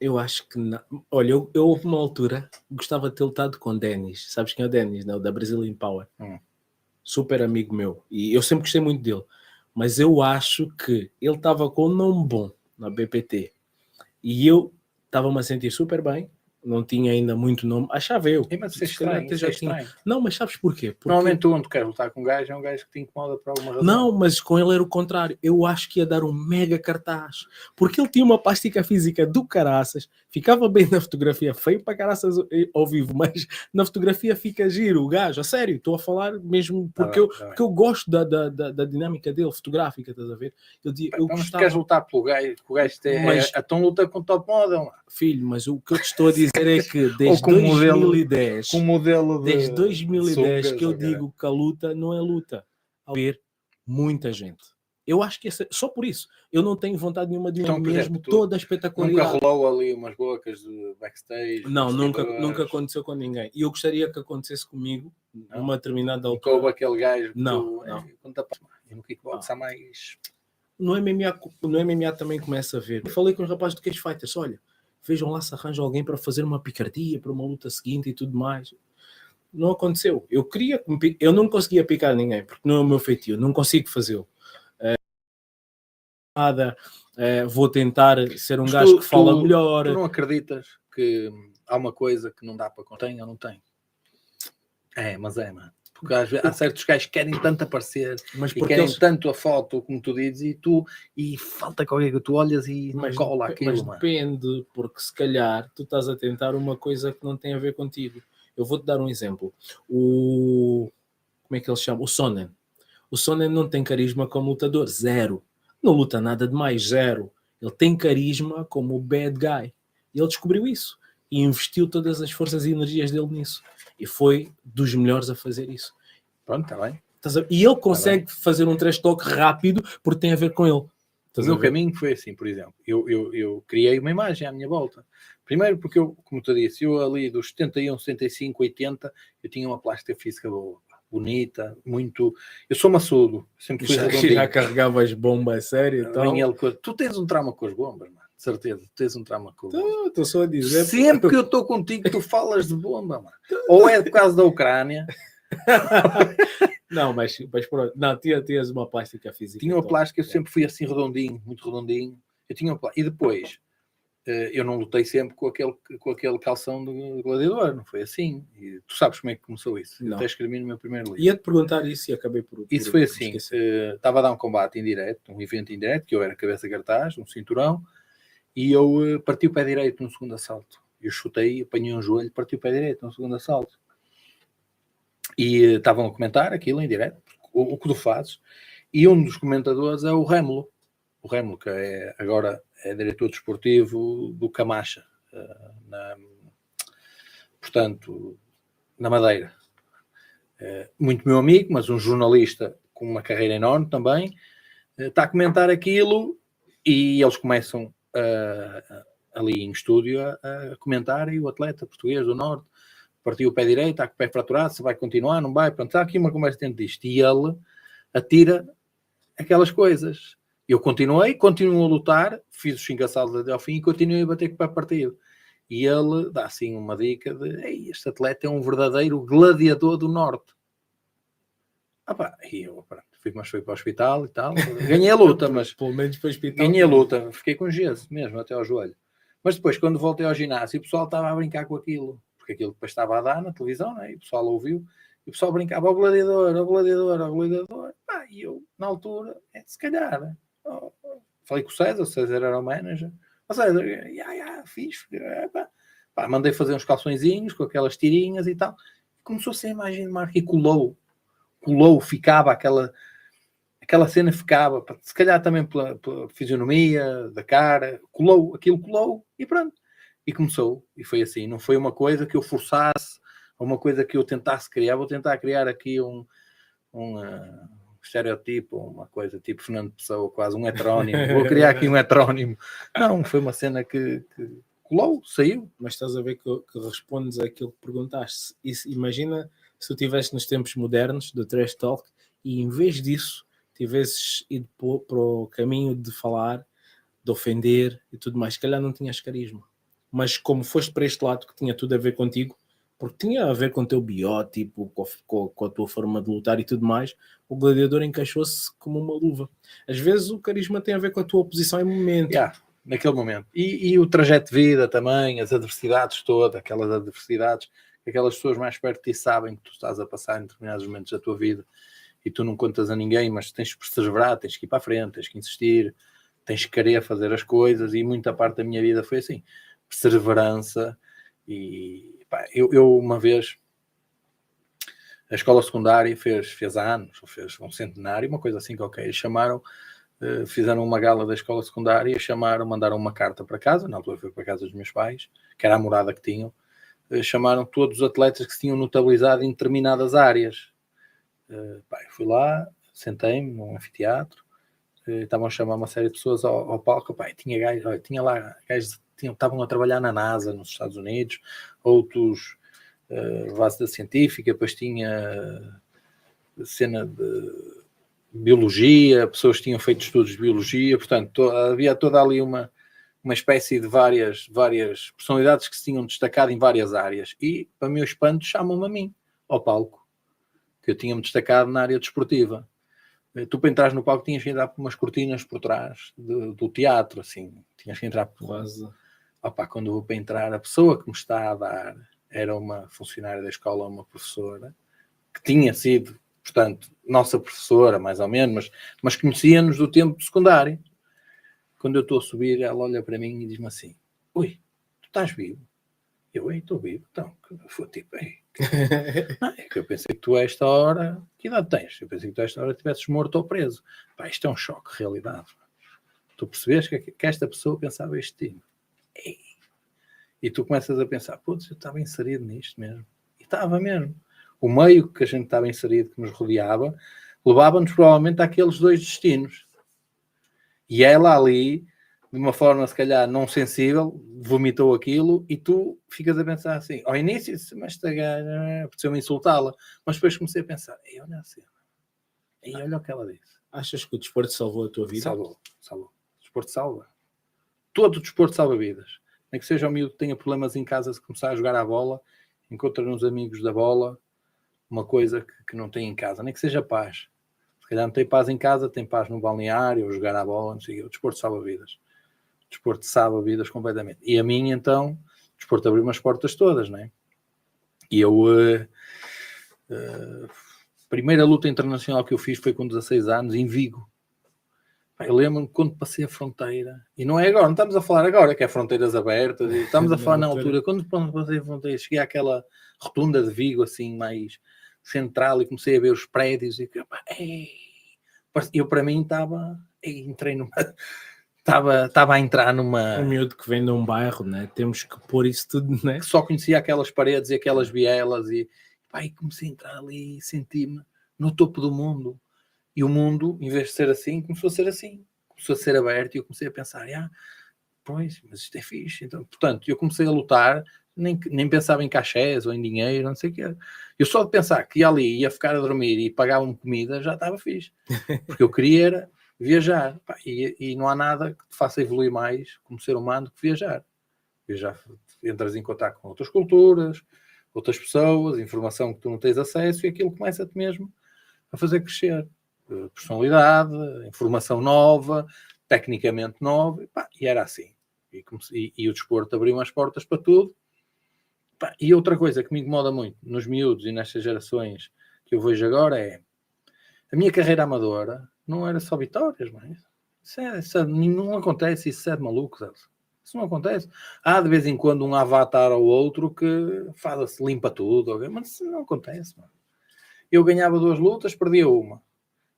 Eu acho que não. Olha, eu houve uma altura gostava de ter lutado com o Denis. Sabes quem é o Denis, não? Da Brazilian Power. Super amigo meu. E eu sempre gostei muito dele. Mas eu acho que ele estava com um nome bom na BPT. E eu estava-me a sentir super bem. não tinha ainda muito nome, achava eu. Mas isso é estranho. Não, mas sabes porquê? Porque... Normalmente tu, onde queres lutar com um gajo, é um gajo que te incomoda por alguma razão. Não, mas com ele era o contrário. Eu acho que ia dar um mega cartaz. Porque ele tinha uma plástica física do caraças, ficava bem na fotografia, feio para caraças ao vivo, mas na fotografia fica giro o gajo. A sério, estou a falar mesmo porque, porque eu gosto da dinâmica dele, fotográfica, estás a ver? Mas tu queres lutar pelo gajo, o gajo então luta com top model. Filho, mas o que eu te estou a dizer é que desde 2010, desde 2010 que eu digo que a luta não é luta. Ao ver muita gente. Eu acho que só por isso. Eu não tenho vontade nenhuma de mesmo exemplo, toda a espetacularidade. Nunca rolou ali umas bocas de backstage? Não, nunca aconteceu com ninguém. E eu gostaria que acontecesse comigo numa determinada altura. Nunca houve aquele gajo que não. Eu no kickbox há mais... No MMA também começa a ver. Eu falei com os rapazes do Cage Fighters, olha, vejam lá se arranjam alguém para fazer uma picardia para uma luta seguinte e tudo mais. Não aconteceu. Eu não conseguia picar ninguém, porque não é o meu feitio, não consigo fazê-lo. Vou tentar ser um gajo que fala melhor. Tu não acreditas que há uma coisa que não dá para contar? Tem ou não tem? Mas mano. Porque há certos gajos que querem tanto aparecer e querem tanto a foto, como tu dizes, e falta qualquer que tu olhas e não cola aquilo. Mas depende, porque se calhar tu estás a tentar uma coisa que não tem a ver contigo. Eu vou-te dar um exemplo. Como é que ele chama? O Sonnen. O Sonnen não tem carisma como lutador, 0. Não luta nada demais, 0. Ele tem carisma como o bad guy. E ele descobriu isso. E investiu todas as forças e energias dele nisso. E foi dos melhores a fazer isso. Pronto, está bem. E ele consegue fazer um trash talk rápido porque tem a ver com ele. O meu caminho foi assim, por exemplo. Eu criei uma imagem à minha volta. Primeiro porque eu, como tu disse, eu ali dos 71, 75, 80, eu tinha uma plástica física boa, bonita, muito... Eu sou maçudo. Sempre fui redondinho. Já carregavas bombas, sério? Tu tens um trauma com as bombas, mano. De certeza. Tu tens um trauma com as bombas. Estou só a dizer. Sempre que eu estou contigo, tu falas de bomba, mano. Ou é por causa da Ucrânia... Não, mas pronto. Não, tinhas uma plástica física. Tinha uma plástica, eu sempre fui assim redondinho, muito redondinho. Eu tinha e depois eu não lutei sempre com aquele calção de gladiador, não foi assim. E tu sabes como é que começou isso? Não. Eu até escrevi no meu primeiro livro. Ia-te perguntar isso e acabei por isso foi assim, estava a dar um combate em direto, um evento em direto, que eu era cabeça cartaz, um cinturão, e eu parti o pé direito no segundo assalto. Eu chutei, apanhei um joelho, parti o pé direito no segundo assalto. E estavam a comentar aquilo em direto, o que tu fazes, e um dos comentadores é o Rémulo. O Rémulo, que agora é diretor desportivo do Camacha, portanto, na Madeira. Muito meu amigo, mas um jornalista com uma carreira enorme também, está a comentar aquilo e eles começam ali em estúdio a comentar, e o atleta português do Norte partiu o pé direito, está com o pé fraturado, se vai continuar, não vai, pronto, está aqui uma conversa dentro disto, e ele atira aquelas coisas. Eu continuo a lutar, fiz os 5 assaltos até ao fim e continuei a bater com o pé partido. E ele dá assim uma dica de, este atleta é um verdadeiro gladiador do Norte. E eu, pronto, fui para o hospital e tal, ganhei a luta, mas pelo menos foi hospital. Ganhei a luta, fiquei com gesso mesmo, até ao joelho. Mas depois, quando voltei ao ginásio, o pessoal estava a brincar com aquilo. Porque aquilo depois estava a dar na televisão, né? E o pessoal ouviu, e o pessoal brincava ao gladiador, ao gladiador, ao gladiador. E eu, na altura, se calhar, né? Falei com o César era o manager. O César, fixe. Mandei fazer uns calçõezinhos com aquelas tirinhas e tal. Começou-se a imagem de marca e colou, ficava aquela cena, ficava, se calhar também pela fisionomia da cara, aquilo colou e pronto. E começou, e foi assim, não foi uma coisa que eu forçasse, ou uma coisa que eu tentasse criar. Vou tentar criar aqui um estereotipo, uma coisa tipo Fernando Pessoa, quase um heterónimo. Vou criar aqui um heterónimo. Não, foi uma cena que colou, saiu. Mas estás a ver que respondes àquilo que perguntaste. Imagina se tu estivesse nos tempos modernos do Trash Talk e em vez disso tivesses ido para o caminho de falar, de ofender e tudo mais, se calhar não tinhas carisma. Mas como foste para este lado que tinha tudo a ver contigo, porque tinha a ver com o teu biótipo, com a tua forma de lutar e tudo mais, o gladiador encaixou-se como uma luva. Às vezes o carisma tem a ver com a tua posição em momento. naquele momento. E o trajeto de vida também, as adversidades todas, aquelas adversidades, aquelas pessoas mais perto de ti sabem que tu estás a passar em determinados momentos da tua vida e tu não contas a ninguém, mas tens que perseverar, tens que ir para a frente, tens que insistir, tens que querer fazer as coisas, e muita parte da minha vida foi assim, perseverança. E pá, eu uma vez, a escola secundária fez anos, ou fez um centenário, uma coisa assim qualquer, chamaram, fizeram uma gala da escola secundária, chamaram, mandaram uma carta para casa, na altura foi para a casa dos meus pais, que era a morada que tinham, chamaram todos os atletas que se tinham notabilizado em determinadas áreas. Pá, eu fui lá, sentei-me num anfiteatro, estavam a chamar uma série de pessoas ao palco. Pá, tinha gajos, tinha lá gajos que estavam a trabalhar na NASA nos Estados Unidos, outros base da científica, depois tinha cena de biologia, pessoas que tinham feito estudos de biologia, portanto havia toda ali uma espécie de várias personalidades que se tinham destacado em várias áreas, e para meu espanto chamam-me a mim ao palco, que eu tinha-me destacado na área desportiva. Tu para entrar no palco tinhas que entrar por umas cortinas por trás do teatro, assim, tinhas que entrar por quase. Opa, quando eu vou para entrar, a pessoa que me está a dar era uma funcionária da escola, uma professora, que tinha sido, portanto, nossa professora, mais ou menos, mas conhecia-nos do tempo de secundário. Quando eu estou a subir, ela olha para mim e diz-me assim: ui, tu estás vivo? Eu, estou vivo. Então, foi tipo, não, é que eu pensei que tu a esta hora, que idade tens? Eu pensei que tu a esta hora estivesses morto ou preso. Pá, isto é um choque de realidade. Tu percebes que esta pessoa pensava este tipo. E tu começas a pensar, putz, eu estava inserido nisto mesmo. E estava mesmo. O meio que a gente estava inserido, que nos rodeava, levava-nos provavelmente àqueles dois destinos. E ela ali, de uma forma se calhar não sensível, vomitou aquilo, e tu ficas a pensar assim, ao início, mas esta gaja, pareceu-me insultá-la, mas depois comecei a pensar, olha assim, olha o que ela disse. Achas que o desporto salvou a tua vida? Salvou. O desporto salva. Todo o desporto salva vidas. Nem que seja o miúdo que tenha problemas em casa, se começar a jogar à bola, encontra nos amigos da bola uma coisa que não tem em casa, nem que seja paz. Se calhar não tem paz em casa, tem paz no balneário, ou jogar à bola, não sei o desporto salva vidas. O desporto salva vidas completamente. E a mim, então, o desporto abriu umas portas todas, não é? E eu... a primeira luta internacional que eu fiz foi com 16 anos, em Vigo. Eu lembro-me quando passei a fronteira, e não é agora, não estamos a falar agora, que é fronteiras abertas, estamos a falar na altura, quando passei a fronteira, cheguei àquela rotunda de Vigo, assim, mais central, e comecei a ver os prédios, e eu para mim entrei numa... Estava a entrar numa... Um miúdo que vem de um bairro, né? Temos que pôr isso tudo, né? Que só conhecia aquelas paredes e aquelas bielas, e comecei a entrar ali e senti-me no topo do mundo. E o mundo, em vez de ser assim, começou a ser assim. Começou a ser aberto, e eu comecei a pensar, pois, mas isto é fixe. Então, portanto, eu comecei a lutar, nem pensava em cachés ou em dinheiro, não sei o quê. Eu só de pensar que ia ficar a dormir e pagavam-me comida, já estava fixe. Porque eu queria era viajar. Pá, e não há nada que te faça evoluir mais como ser humano que viajar. Viajar, entras em contato com outras culturas, outras pessoas, informação que tu não tens acesso, e aquilo começa-te mesmo a fazer crescer. Personalidade, informação nova, tecnicamente nova, e era assim. E o desporto abriu umas portas para tudo. E outra coisa que me incomoda muito nos miúdos e nestas gerações que eu vejo agora é a minha carreira amadora não era só vitórias, mas isso não acontece, isso é de maluco, sabe? Isso não acontece. Há de vez em quando um avatar ou outro que limpa tudo, mas isso não acontece, mano. Eu ganhava 2 lutas, perdia uma.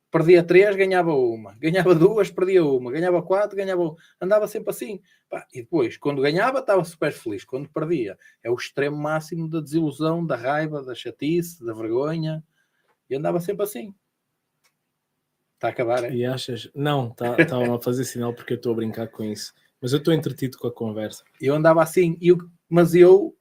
Perdia 3, ganhava uma. Ganhava 2, perdia uma. Ganhava 4, ganhava uma. Andava sempre assim. E depois, quando ganhava, estava super feliz. Quando perdia, é o extremo máximo da desilusão, da raiva, da chatice, da vergonha. E andava sempre assim. Está a acabar, é? E achas... Não, estavam a fazer sinal porque eu estou a brincar com isso. Mas eu estou entretido com a conversa. Eu andava assim. Mas eu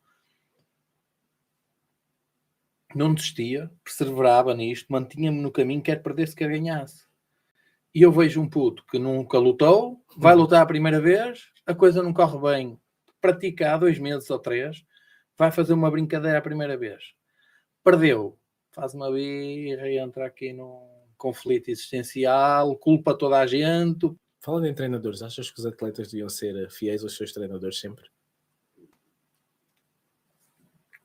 não desistia, perseverava nisto, mantinha-me no caminho, quer perdesse, quer ganhasse. E eu vejo um puto que nunca lutou, vai lutar a primeira vez, a coisa não corre bem, pratica há 2 meses ou 3, vai fazer uma brincadeira a primeira vez. Perdeu, faz uma birra e entra aqui num conflito existencial, culpa toda a gente. Falando em treinadores, achas que os atletas deviam ser fiéis aos seus treinadores sempre?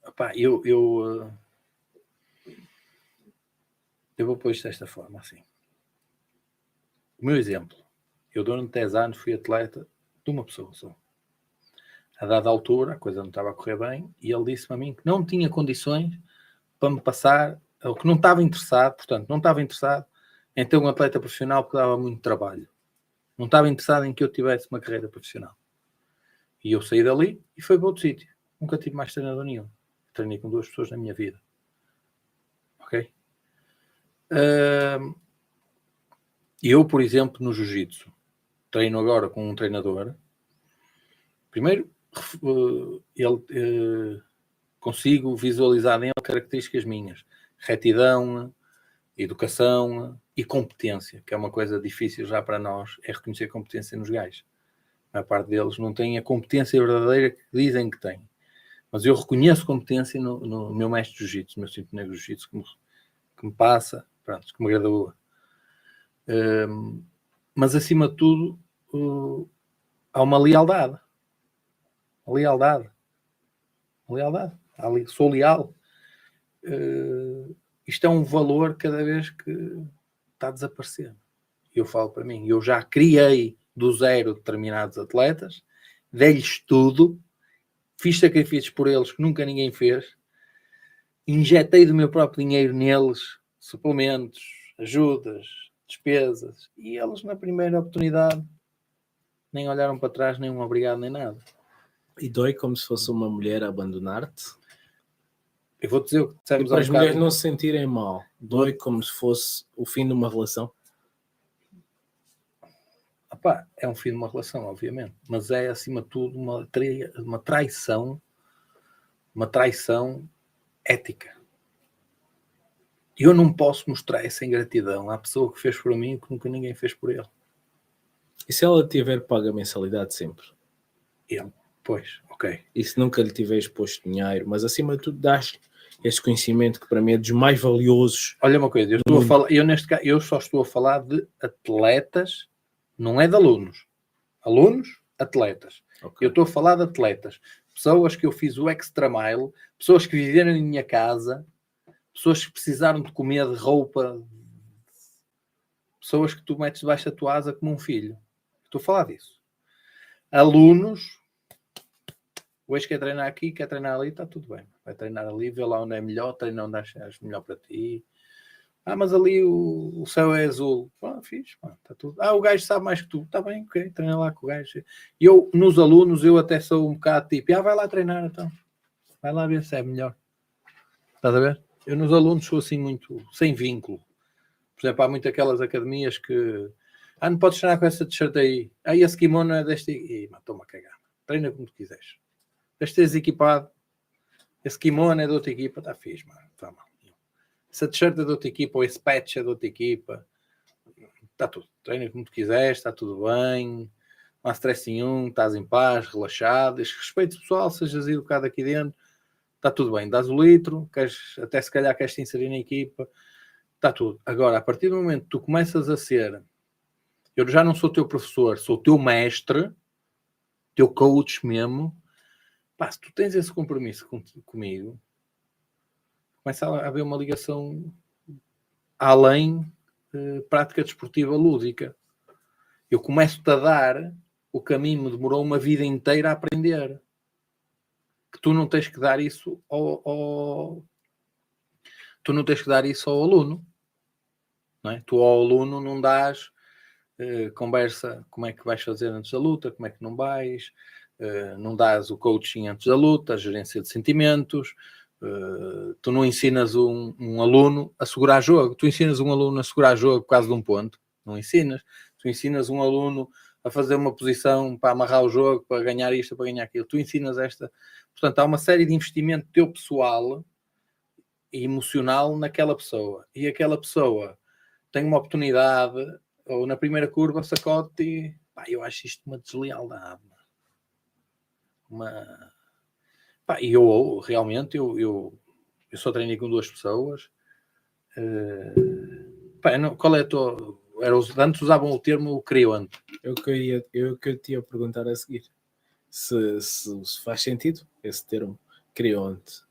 Epá, eu vou pôr isto desta forma, assim. O meu exemplo. Eu durante 10 anos fui atleta de uma pessoa só. A dada altura, a coisa não estava a correr bem, e ele disse-me a mim que não tinha condições para me passar, ou que não estava interessado, portanto, não estava interessado em ter um atleta profissional porque dava muito trabalho. Não estava interessado em que eu tivesse uma carreira profissional. E eu saí dali e fui para outro sítio. Nunca tive mais treinador nenhum. Treinei com 2 pessoas na minha vida. Ok? Eu, por exemplo, no jiu-jitsu, treino agora com um treinador. Primeiro, consigo visualizar nele características minhas. Retidão, educação e competência, que é uma coisa difícil já para nós, é reconhecer competência nos gajos. A parte deles não tem a competência verdadeira que dizem que têm. Mas eu reconheço competência no meu mestre de jiu-jitsu, no meu cinto negro de jiu-jitsu, que me passa, pronto, que me gradua. Mas, acima de tudo, há uma lealdade. A lealdade. Sou leal. Isto é um valor cada vez que está a desaparecer. Eu falo para mim, eu já criei do zero determinados atletas, dei-lhes tudo, fiz sacrifícios por eles que nunca ninguém fez, injetei do meu próprio dinheiro neles, suplementos, ajudas, despesas, e eles na primeira oportunidade nem olharam para trás, nem um obrigado, nem nada. E dói como se fosse uma mulher a abandonar-te? Eu vou dizer o que dissemos para as mulheres não se sentirem mal, dói como se fosse o fim de uma relação? Epá, é um fim de uma relação, obviamente, mas é acima de tudo uma traição ética. Eu não posso mostrar essa ingratidão à pessoa que fez por mim que nunca ninguém fez por ele. E se ela tiver paga a mensalidade sempre? Ele, pois, ok. E se nunca lhe tiver exposto dinheiro, mas acima de tudo dás esse conhecimento que para mim é dos mais valiosos. Olha uma coisa, neste caso, eu só estou a falar de atletas, não é de alunos. Alunos, atletas. Okay. Eu estou a falar de atletas. Pessoas que eu fiz o extra mile, pessoas que viveram em minha casa, pessoas que precisaram de comer, de roupa, pessoas que tu metes debaixo da tua asa como um filho. Estou a falar disso. Alunos, hoje quer treinar aqui, quer treinar ali, está tudo bem. Vai treinar ali, vê lá onde é melhor, treina onde achas melhor para ti. Mas ali o céu é azul. Fixe, está tudo. O gajo sabe mais que tu. Está bem, ok, treina lá com o gajo. E eu, nos alunos, eu até sou um bocado tipo, vai lá treinar então. Vai lá ver se é melhor. Estás a ver? Eu nos alunos sou assim muito, sem vínculo. Por exemplo, há muito aquelas academias que não podes treinar com essa t-shirt aí. Esse kimono é deste. Estou-me a cagar. Treina como tu quiseres. Estejas equipado. Esse kimono é de outra equipa. Está fixe, mano. Está mal. Essa t-shirt é de outra equipa, ou esse patch é de outra equipa. Está tudo. Treina como tu quiseres, está tudo bem. Não há stress nenhum, estás em paz, relaxado. Respeito pessoal, sejas educado aqui dentro. Está tudo bem. Dás o litro, até se calhar queres te inserir na equipa. Está tudo. Agora, a partir do momento que tu começas a ser... Eu já não sou teu professor, sou teu mestre, teu coach mesmo. Se tu tens esse compromisso comigo, começa a haver uma ligação além prática desportiva lúdica. Eu começo-te a dar o caminho, me demorou uma vida inteira a aprender. Que tu não tens que dar isso tu não tens que dar isso ao aluno. Não é? Tu ao aluno não dás conversa, como é que vais fazer antes da luta, como é que não vais, não dás o coaching antes da luta, a gerência de sentimentos. Tu não ensinas um aluno a segurar jogo. Tu ensinas um aluno a segurar jogo por causa de um ponto. Não ensinas. Tu ensinas um aluno a fazer uma posição para amarrar o jogo, para ganhar isto, para ganhar aquilo. Tu ensinas esta. Portanto, há uma série de investimento teu pessoal e emocional naquela pessoa. E aquela pessoa tem uma oportunidade, ou na primeira curva sacode e eu acho isto uma deslealdade. E eu realmente eu só treinei com 2 pessoas. Qual é antes usavam o termo creonte. Eu que eu te ia perguntar a seguir. Se faz sentido esse termo creonte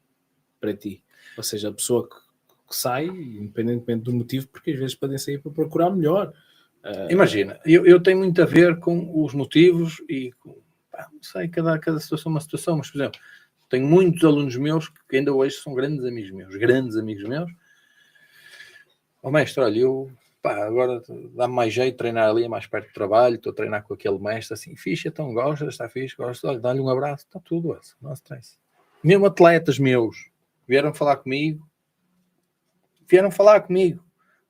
para ti. Ou seja, a pessoa que sai, independentemente do motivo, porque às vezes podem sair para procurar melhor. Imagina, eu tenho muito a ver com os motivos e não sei, cada situação é uma situação, mas, por exemplo, tenho muitos alunos meus que ainda hoje são grandes amigos meus. Ó mestre, olha, agora dá-me mais jeito de treinar ali, mais perto do trabalho, estou a treinar com aquele mestre, assim, fixe, então gosta, está fixe, gosta, olha, dá-lhe um abraço, está tudo, não se stress. Mesmo atletas meus vieram falar comigo,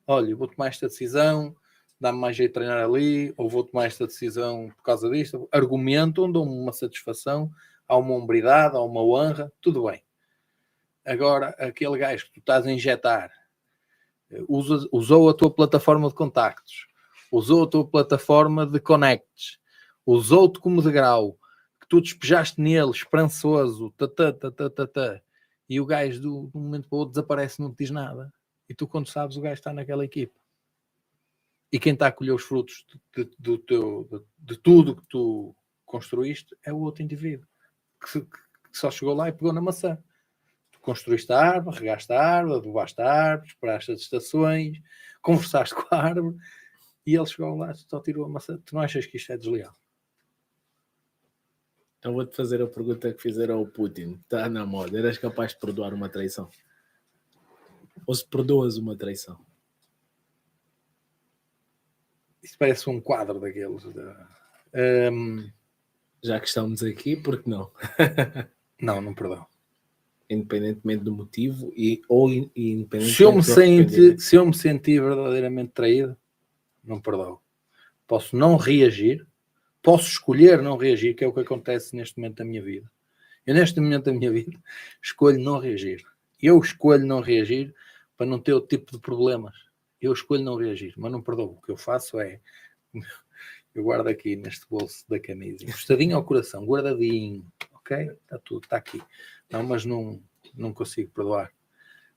olha, vou tomar esta decisão, dá-me mais jeito de treinar ali, ou vou tomar esta decisão por causa disto, argumentam, dão-me uma satisfação, há uma hombridade, há uma honra, tudo bem. Agora, aquele gajo que tu estás a injetar, usou a tua plataforma de contactos, usou a tua plataforma de connects, usou-te como degrau, que tu despejaste nele, esperançoso, e o gajo de um momento para o outro desaparece, não te diz nada. E tu, quando sabes, o gajo está naquela equipa. E quem está a colher os frutos de tudo que tu construíste é o outro indivíduo, que só chegou lá e pegou na maçã. Construíste a árvore, regaste a árvore, adubaste a árvore, esperaste as estações, conversaste com a árvore e ele chegou lá e só tirou a maçã. Tu não achas que isto é desleal? Então vou-te fazer a pergunta que fizeram ao Putin. Está na moda. Eras capaz de perdoar uma traição? Ou se perdoas uma traição? Isso parece um quadro daqueles. Já que estamos aqui, por que não? Não perdoo. Independentemente do motivo ou independentemente se eu me sentir verdadeiramente traído, não perdoo. Posso não reagir, posso escolher não reagir, que é o que acontece neste momento da minha vida. Eu neste momento da minha vida escolho não reagir. Eu escolho não reagir para não ter o tipo de problemas. Eu escolho não reagir, mas não perdoo. O que eu faço é, eu guardo aqui neste bolso da camisa, encostadinho ao coração, guardadinho, ok? Está tudo, está aqui. Não, mas não consigo perdoar.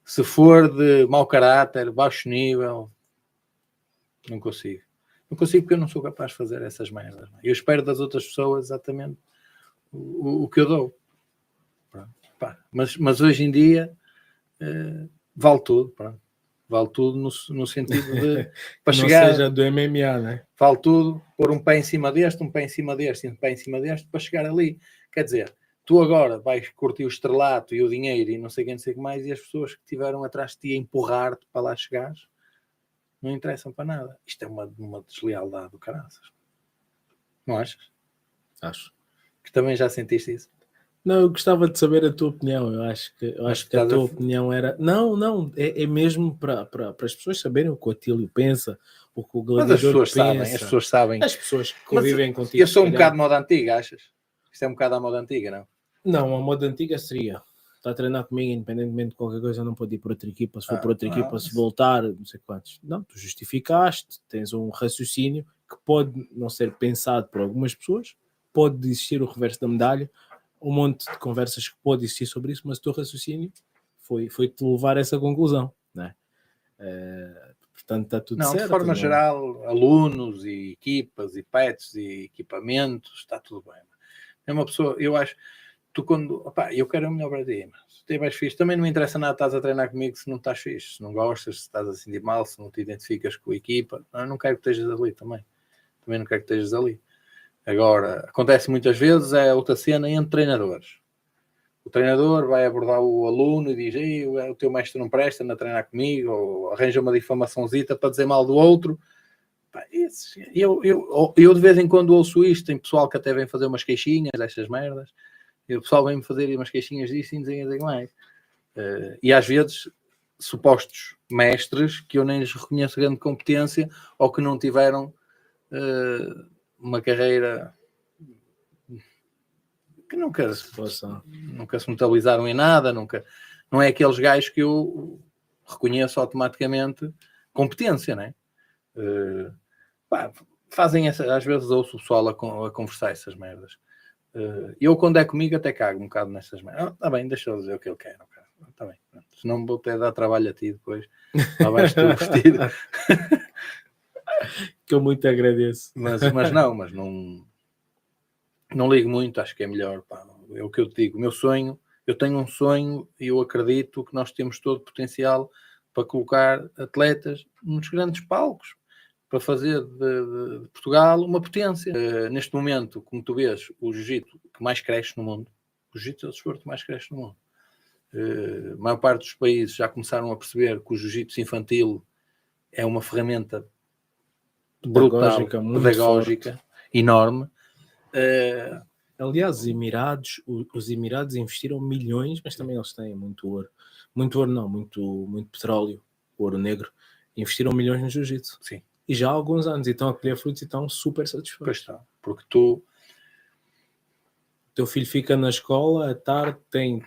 Se for de mau caráter, baixo nível, não consigo. Não consigo porque eu não sou capaz de fazer essas merdas. Eu espero das outras pessoas exatamente o que eu dou. Mas hoje em dia vale tudo. Pronto. Vale tudo no sentido de... para chegar, não seja do MMA, né? Vale tudo, pôr um pé em cima deste, um pé em cima deste, um pé em cima deste, para chegar ali. Quer dizer, tu agora vais curtir o estrelato e o dinheiro e não sei quem, não sei o que mais, e as pessoas que estiveram atrás de ti a empurrar-te para lá chegares não interessam para nada. Isto é uma deslealdade do caraças. Não achas? Acho. Que também já sentiste isso? Não, eu gostava de saber a tua opinião. Eu acho que a tua opinião era... Não, é mesmo para as pessoas saberem o que o Atílio pensa, o que o Gladiador pensa. As pessoas sabem. As pessoas que convivem contigo. Eu sou um bocado moda antiga, achas? Isto é um bocado a moda antiga, não? Não, a moda antiga seria... Está a treinar comigo, independentemente de qualquer coisa, não pode ir para outra equipa. Se for para outra equipa, se voltar, não sei quantos. Não, tu justificaste, tens um raciocínio que pode não ser pensado por algumas pessoas, pode existir o reverso da medalha, um monte de conversas que pode existir sobre isso, mas o teu raciocínio foi-te levar a essa conclusão, não é? Portanto, está tudo certo. De forma geral, alunos e equipas e pets e equipamentos, está tudo bem. É uma pessoa, eu acho, tu quando, eu quero o melhor para ti, mas se estiveres fixe, também não me interessa nada, estás a treinar comigo se não estás fixe, se não gostas, se estás a sentir mal, se não te identificas com a equipa, não quero que estejas ali também não quero que estejas ali. Agora, acontece muitas vezes, é outra cena entre treinadores. O treinador vai abordar o aluno e diz, o teu mestre não presta, anda a treinar comigo, ou arranja uma difamaçãozita para dizer mal do outro. Eu de vez em quando ouço isto, tem pessoal que até vem fazer umas queixinhas destas merdas, e o pessoal vem-me fazer umas queixinhas disso e não sei mais. E às vezes, supostos mestres que eu nem lhes reconheço grande competência, ou que não tiveram uma carreira que nunca se notabilizaram em nada, não é aqueles gajos que eu reconheço automaticamente competência, não é? Fazem às vezes ouço o pessoal a conversar essas merdas. Eu quando é comigo até cago um bocado nessas merdas. Está bem, deixa eu dizer o que ele quer. Está bem, senão me vou ter de dar trabalho a ti depois. Lá vais tu vestido. que eu muito agradeço. Mas não ligo muito, acho que é melhor. Pá. É o que eu te digo. O meu sonho, eu tenho um sonho e eu acredito que nós temos todo o potencial para colocar atletas nos grandes palcos, para fazer de Portugal uma potência. Neste momento, como tu vês, o jiu-jitsu que mais cresce no mundo, o jiu-jitsu é o desporto que mais cresce no mundo. A maior parte dos países já começaram a perceber que o jiu-jitsu infantil é uma ferramenta brutal, pedagógica, enorme. Aliás, os Emirados investiram milhões, mas também eles têm muito ouro. Muito ouro não, muito petróleo, ouro negro. Investiram milhões no jiu-jitsu. Sim. E já há alguns anos, e estão a colher frutos e estão super satisfeitos. Pois está, porque teu filho fica na escola, à tarde tem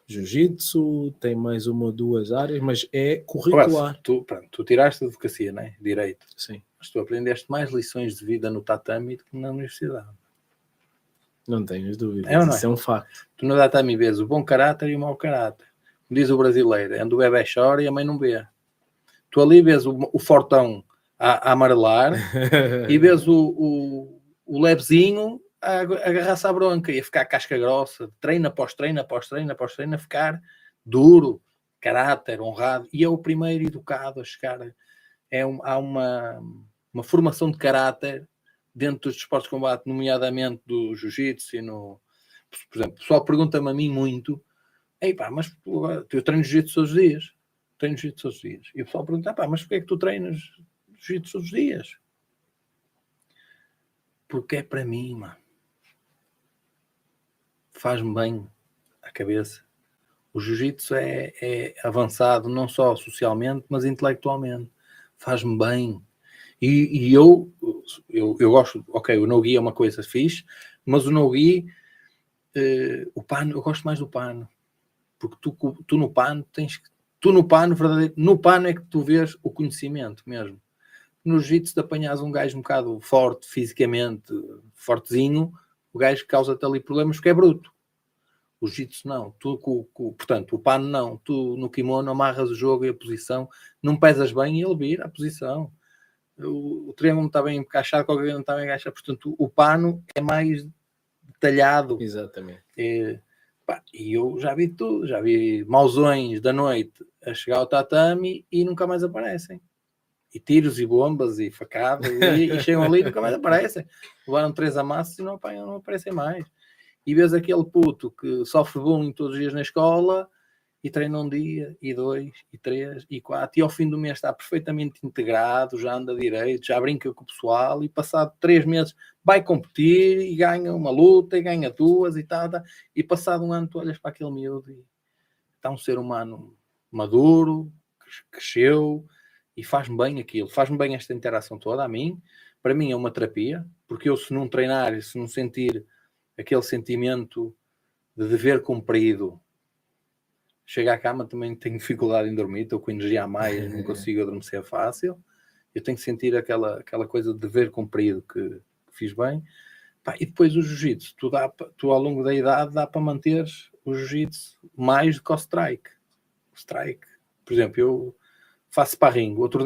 jiu-jitsu, tem mais uma ou duas áreas, mas é curricular. Tu tiraste a advocacia, não é? Direito. Sim. Mas tu aprendeste mais lições de vida no tatame do que na universidade. Não tenhas dúvidas, isso é um facto. Tu no tatame vês o bom caráter e o mau caráter. Como diz o brasileiro, é onde o bebê chora e a mãe não vê. Tu ali vês o fortão a amarelar e vês o levezinho a agarrar-se à bronca e a ficar casca grossa, treino após treino, a ficar duro, caráter, honrado, e é o primeiro educado a chegar. Há uma formação de caráter dentro dos desportos de combate, nomeadamente do jiu-jitsu e por exemplo, o pessoal pergunta-me a mim muito, mas eu treino jiu-jitsu todos os dias. E o pessoal pergunta, mas porquê é que tu treinas jiu-jitsu todos os dias? Porque é para mim, mano. Faz-me bem a cabeça. O jiu-jitsu é avançado não só socialmente, mas intelectualmente. Faz-me bem. E eu gosto, o no-gi é uma coisa fixe, mas o no-gi, o pano, eu gosto mais do pano. Porque tu no pano no pano é que tu vês o conhecimento mesmo. No jiu-jitsu, de apanhas um gajo um bocado forte, fisicamente, fortezinho, o gajo causa-te ali problemas porque é bruto. O jiu-jitsu não. Portanto, o pano não. Tu no kimono amarras o jogo e a posição, não pesas bem e ele vira a posição. O triângulo não está bem encaixado, qualquer não está bem encaixado. Portanto, o pano é mais detalhado. Exatamente. E eu já vi tudo. Já vi mauzões da noite a chegar ao tatame e nunca mais aparecem. E tiros e bombas e facadas e chegam ali e nunca mais aparecem. Levaram 3 amassos e não aparecem mais. E vês aquele puto que sofre bullying todos os dias na escola e treina um dia, e 2, e 3, e 4, e ao fim do mês está perfeitamente integrado, já anda direito, já brinca com o pessoal, e passado 3 meses vai competir e ganha uma luta, e ganha 2 e tal, e passado um ano tu olhas para aquele miúdo e está um ser humano maduro, cresceu, e faz-me bem aquilo, faz-me bem esta interação toda a mim. Para mim é uma terapia, porque eu se não treinar, se não sentir aquele sentimento de dever cumprido, chego à cama, também tenho dificuldade em dormir, estou com energia a mais, não consigo adormecer fácil. Eu tenho que sentir aquela coisa de dever cumprido que fiz bem. E depois o jiu-jitsu, tu ao longo da idade dá para manter o jiu-jitsu mais do que o strike. O strike, por exemplo, eu faço sparring. Outro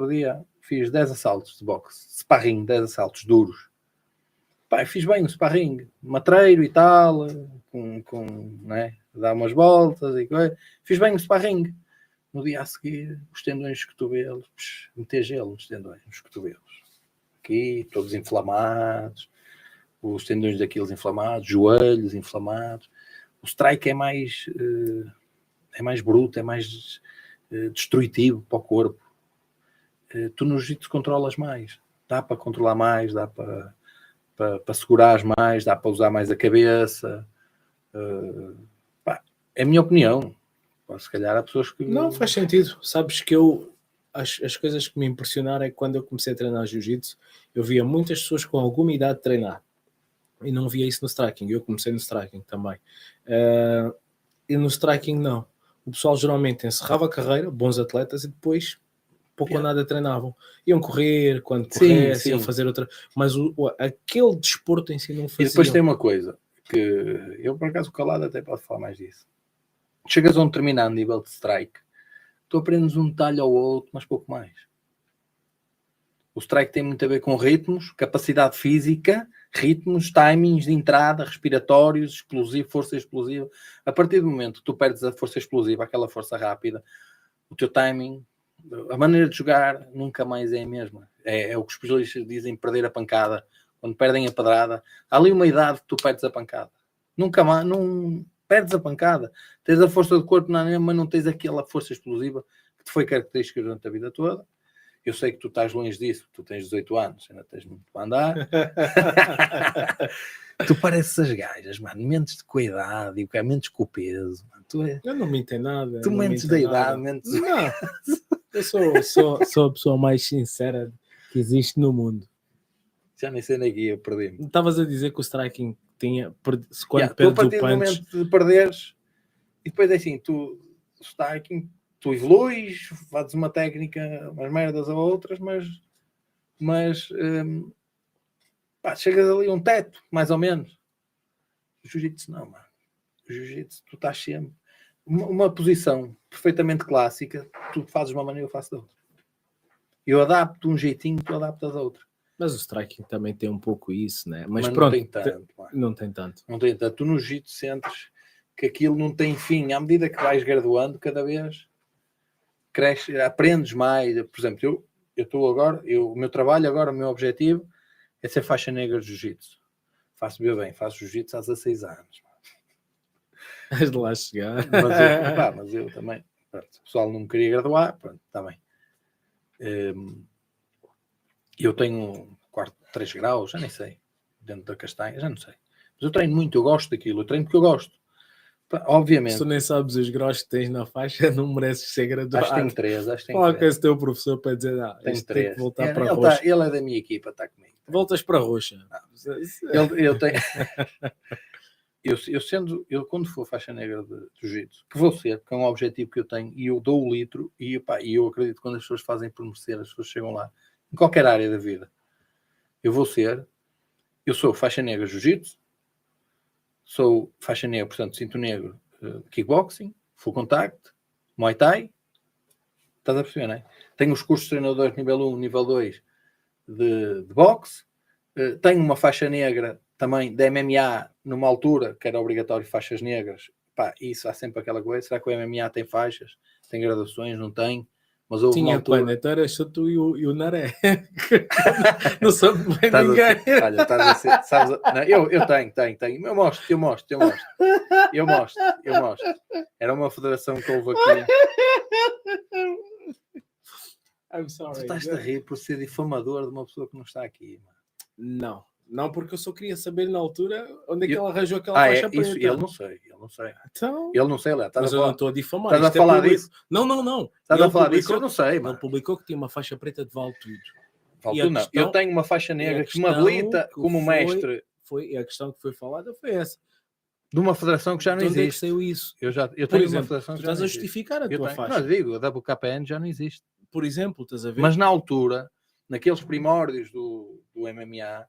dia fiz 10 assaltos de boxe. Sparring, 10 assaltos duros. Fiz bem o sparring, matreiro e tal, né? Dar umas voltas e coisa. Fiz bem o sparring. No dia a seguir, os tendões dos cotovelos, meter gelo nos tendões, nos cotovelos. Aqui, todos inflamados. Os tendões daqueles inflamados, joelhos inflamados. O strike é mais bruto, é mais destrutivo para o corpo. Tu no jiu-jitsu controlas mais. Dá para controlar mais, dá para segurar mais, dá para usar mais a cabeça. É a minha opinião. Se calhar há pessoas que... Não, faz sentido. Sabes que as coisas que me impressionaram é que quando eu comecei a treinar jiu-jitsu, eu via muitas pessoas com alguma idade de treinar. E não via isso no striking. Eu comecei no striking também. E no striking não. O pessoal geralmente encerrava a carreira, bons atletas, e depois pouco ou nada treinavam. Iam correr, quando corressem, iam fazer outra... Mas aquele desporto em si não fazia. E depois tem uma coisa, que eu por acaso o Calado até pode falar mais disso. Chegas a um determinado nível de strike, tu aprendes um detalhe ao outro, mas pouco mais. O strike tem muito a ver com ritmos, capacidade física, ritmos, timings de entrada, respiratórios, explosivo, força explosiva. A partir do momento que tu perdes a força explosiva, aquela força rápida, o teu timing, a maneira de jogar nunca mais é a mesma. É o que os especialistas dizem, perder a pancada. Quando perdem a pedrada, há ali uma idade que tu perdes a pancada. Nunca mais, não perdes a pancada. Tens a força do corpo na mesma, mas não tens aquela força explosiva que te foi característica durante a vida toda. Eu sei que tu estás longe disso, tu tens 18 anos, ainda tens muito para andar. Tu pareces as gajas, mano, mentes com a idade e o que é mentes com o peso. Mano, eu não me entendo nada. Tu mentes da idade, mentes... Não, eu sou a pessoa mais sincera que existe no mundo. Já nem sei nem que eu perdi-me. Estavas a dizer que o striking tinha... Quando perdes o punch... A partir do momento de perderes, e depois é assim, tu striking... Tu evoluís, fazes uma técnica, umas merdas ou outras, mas chegas ali a um teto, mais ou menos. O jiu-jitsu não, mano. O jiu-jitsu, tu estás sempre... Uma posição perfeitamente clássica, tu fazes uma maneira, eu faço da outra. Eu adapto um jeitinho, tu adaptas a outra. Mas o striking também tem um pouco isso, né? Mas pronto, não tem tanto. Não tem tanto. Não tem tanto. Tu no jiu-jitsu sentes que aquilo não tem fim. À medida que vais graduando, cada vez... cresce, aprendes mais. Por exemplo, eu estou agora, o meu trabalho agora, o meu objetivo é ser faixa negra de jiu-jitsu. Faço bem, faço jiu-jitsu há 16 anos. Has de lá chegar. Mas eu também, pronto, o pessoal não me queria graduar, pronto, está bem. Eu tenho 3 graus, já nem sei, dentro da castanha, já não sei. Mas eu treino muito, eu gosto daquilo, eu treino porque eu gosto. Obviamente. Se tu nem sabes os graus que tens na faixa, não mereces ser graduado. Acho que tenho 3. Fala com esse teu professor para dizer, tem que voltar para a roxa. Ele é da minha equipa, está comigo. Voltas para a roxa. Eu tenho... eu quando for faixa negra de jiu-jitsu, que vou ser, porque é um objetivo que eu tenho, e eu dou o litro, e eu acredito que quando as pessoas fazem por merecer, as pessoas chegam lá, em qualquer área da vida. Eu sou faixa negra de jiu-jitsu, sou faixa negra, portanto, cinto negro, kickboxing, full contact, muay thai. Estás a perceber, não é? Tenho os cursos de treinadores nível 1, nível 2 de boxe. Tenho uma faixa negra também de MMA numa altura que era obrigatório faixas negras. Isso há sempre aquela coisa. Será que o MMA tem faixas? Tem graduações? Não tem? Mas houve tinha planetária, só tu e o Naré. Não soube bem ninguém. Olha, estás a ser, sabes, não, eu tenho. Eu mostro. Era uma federação que houve aqui. I'm sorry. Tu estás a rir por ser difamador de uma pessoa que não está aqui, mano. Não, porque eu só queria saber na altura onde é que ela arranjou aquela faixa preta. Isso, ele não sei. Então, ele não sei lá. Mas eu não estou a difamar. Estás a falar disso? Não. Estás a falar disso? Eu não sei, mano. Ele publicou que tinha uma faixa preta de vale tudo. Não. Eu tenho uma faixa negra que me habilita como mestre. A questão que foi falada foi essa. De uma federação que já não existe. Onde é que saiu isso? Eu tenho por exemplo, uma federação que tu estás a justificar a tua faixa. Não, digo, a WKPN já não existe. Por exemplo, estás a ver? Mas na altura, naqueles primórdios do MMA...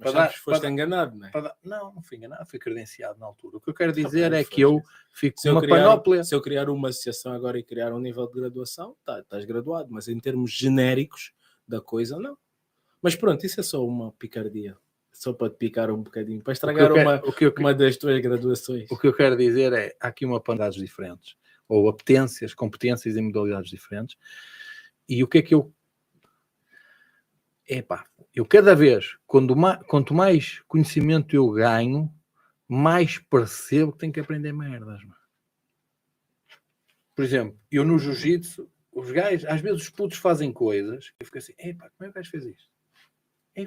Mas foste enganado, não é? Não fui enganado, fui credenciado na altura. O que eu quero dizer é que eu fico com uma panóplia. Se eu criar uma associação agora e criar um nível de graduação, estás graduado, mas em termos genéricos da coisa, não. Mas pronto, isso é só uma picardia. Só para te picar um bocadinho, para estragar uma das tuas graduações. O que eu quero dizer é, há aqui uma pandades diferentes, ou apetências, competências e modalidades diferentes. E o que é que eu... eu cada vez, quanto mais conhecimento eu ganho, mais percebo que tenho que aprender merdas, mano. Por exemplo, eu no jiu-jitsu, os gajos, às vezes os putos fazem coisas, eu fico assim, como é que o gajo fez isto?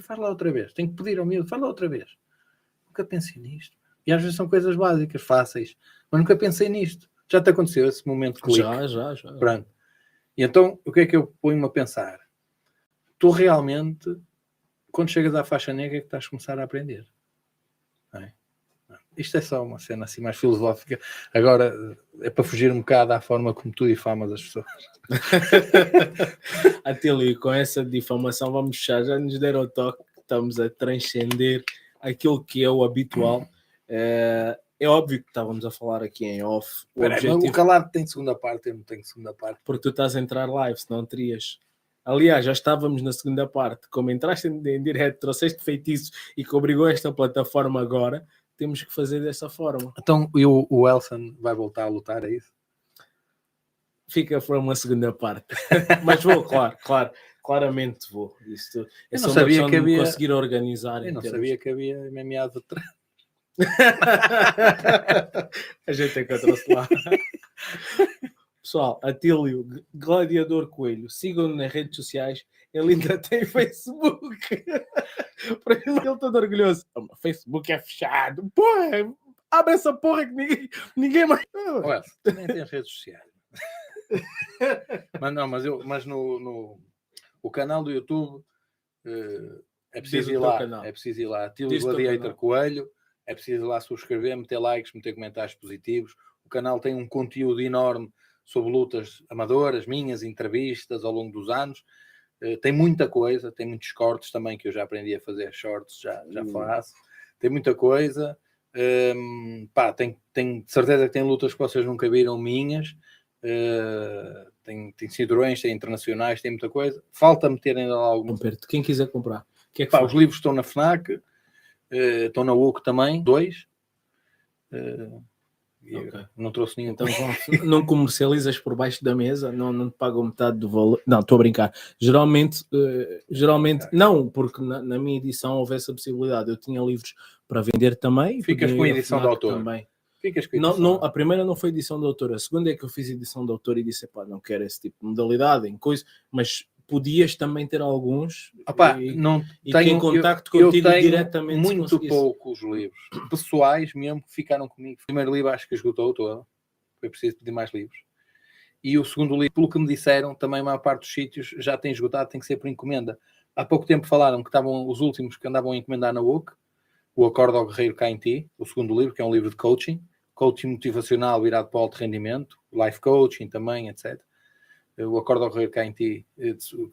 Faz lá outra vez, tenho que pedir ao miúdo, faz lá outra vez. Nunca pensei nisto. E às vezes são coisas básicas, fáceis, mas nunca pensei nisto. Já te aconteceu esse momento de clique? Já. Pronto. E então, o que é que eu ponho-me a pensar? Tu realmente, quando chegas à faixa negra, é que estás a começar a aprender. Não é? Isto é só uma cena assim mais filosófica. Agora, é para fugir um bocado à forma como tu difamas as pessoas. Atílio, com essa difamação vamos fechar. Já nos deram o toque, estamos a transcender aquilo que é o habitual. É óbvio que estávamos a falar aqui em off. O calado tem segunda parte, eu não tenho segunda parte. Porque tu estás a entrar live, se não terias. Aliás, já estávamos na segunda parte. Como entraste em direto, trouxeste feitiços e que obrigou esta plataforma agora, temos que fazer dessa forma. Então, e o Elson vai voltar a lutar, é isso? Fica para uma segunda parte. Mas vou, claramente vou. Isto é só uma questão de me conseguir organizar. Eu não sabia que havia MMA de trás. A gente encontrou-se lá. Pessoal, Atílio, Gladiador Coelho, sigam-no nas redes sociais. Ele ainda tem Facebook. Para ele todo orgulhoso. O Facebook é fechado. Porra, abre essa porra que ninguém mais... Ué, nem tem redes sociais. mas no o canal do YouTube é preciso ir lá. É preciso ir lá. Atílio Gladiator Coelho. É preciso ir lá subscrever, meter likes, meter comentários positivos. O canal tem um conteúdo enorme sobre lutas amadoras, minhas entrevistas ao longo dos anos. Tem muita coisa, tem muitos cortes também que eu já aprendi a fazer shorts, já faço. Tem muita coisa. Tem certeza que tem lutas que vocês nunca viram minhas. Tem cinturões, tem internacionais, tem muita coisa. Falta meter ainda lá algum. Quem quiser comprar. Os livros estão na FNAC, estão na UC também, 2. Okay. Não trouxe nenhum. Então, não comercializas por baixo da mesa, não te pagam metade do valor. Não, estou a brincar. Geralmente não, porque na minha edição houve essa possibilidade. Eu tinha livros para vender também. Ficas com a edição de autor. Também. Não, a primeira não foi edição de autor. A segunda é que eu fiz edição de autor e disse, não quero esse tipo de modalidade, em coisa, mas podias também ter alguns tenho contacto contigo diretamente. Muito poucos livros pessoais mesmo que ficaram comigo. O primeiro livro acho que esgotou todo, foi preciso pedir mais livros, e o segundo livro, pelo que me disseram, também a maior parte dos sítios já tem esgotado, tem que ser por encomenda. Há pouco tempo falaram que estavam os últimos que andavam a encomendar na UC, o Acordo ao Guerreiro Cá em Ti, o segundo livro, que é um livro de coaching motivacional virado para o alto rendimento, life coaching também, etc. O Acordo ao Guerreiro Cá em Ti,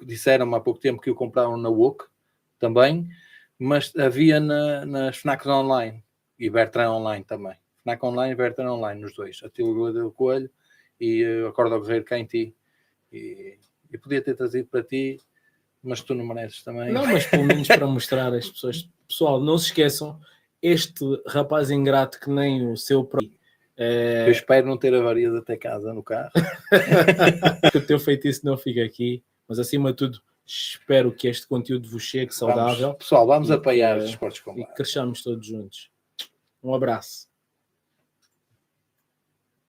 disseram-me há pouco tempo que o compraram na UOC também, mas havia nas FNACs online e Bertrand online também. FNAC online e Bertrand online, nos dois. Atílio do Coelho e o Acordo ao Guerreiro Cá em Ti. E podia ter trazido para ti, mas tu não mereces também. Não, mas pelo menos para mostrar às pessoas. Pessoal, não se esqueçam, este rapaz ingrato que nem o seu próprio. Eu espero não ter avarias até casa no carro. Que o teu feitiço não fica aqui, mas acima de tudo espero que este conteúdo vos chegue saudável. Pessoal, vamos apoiar os esportes de combate e cresçamos todos juntos. Um abraço.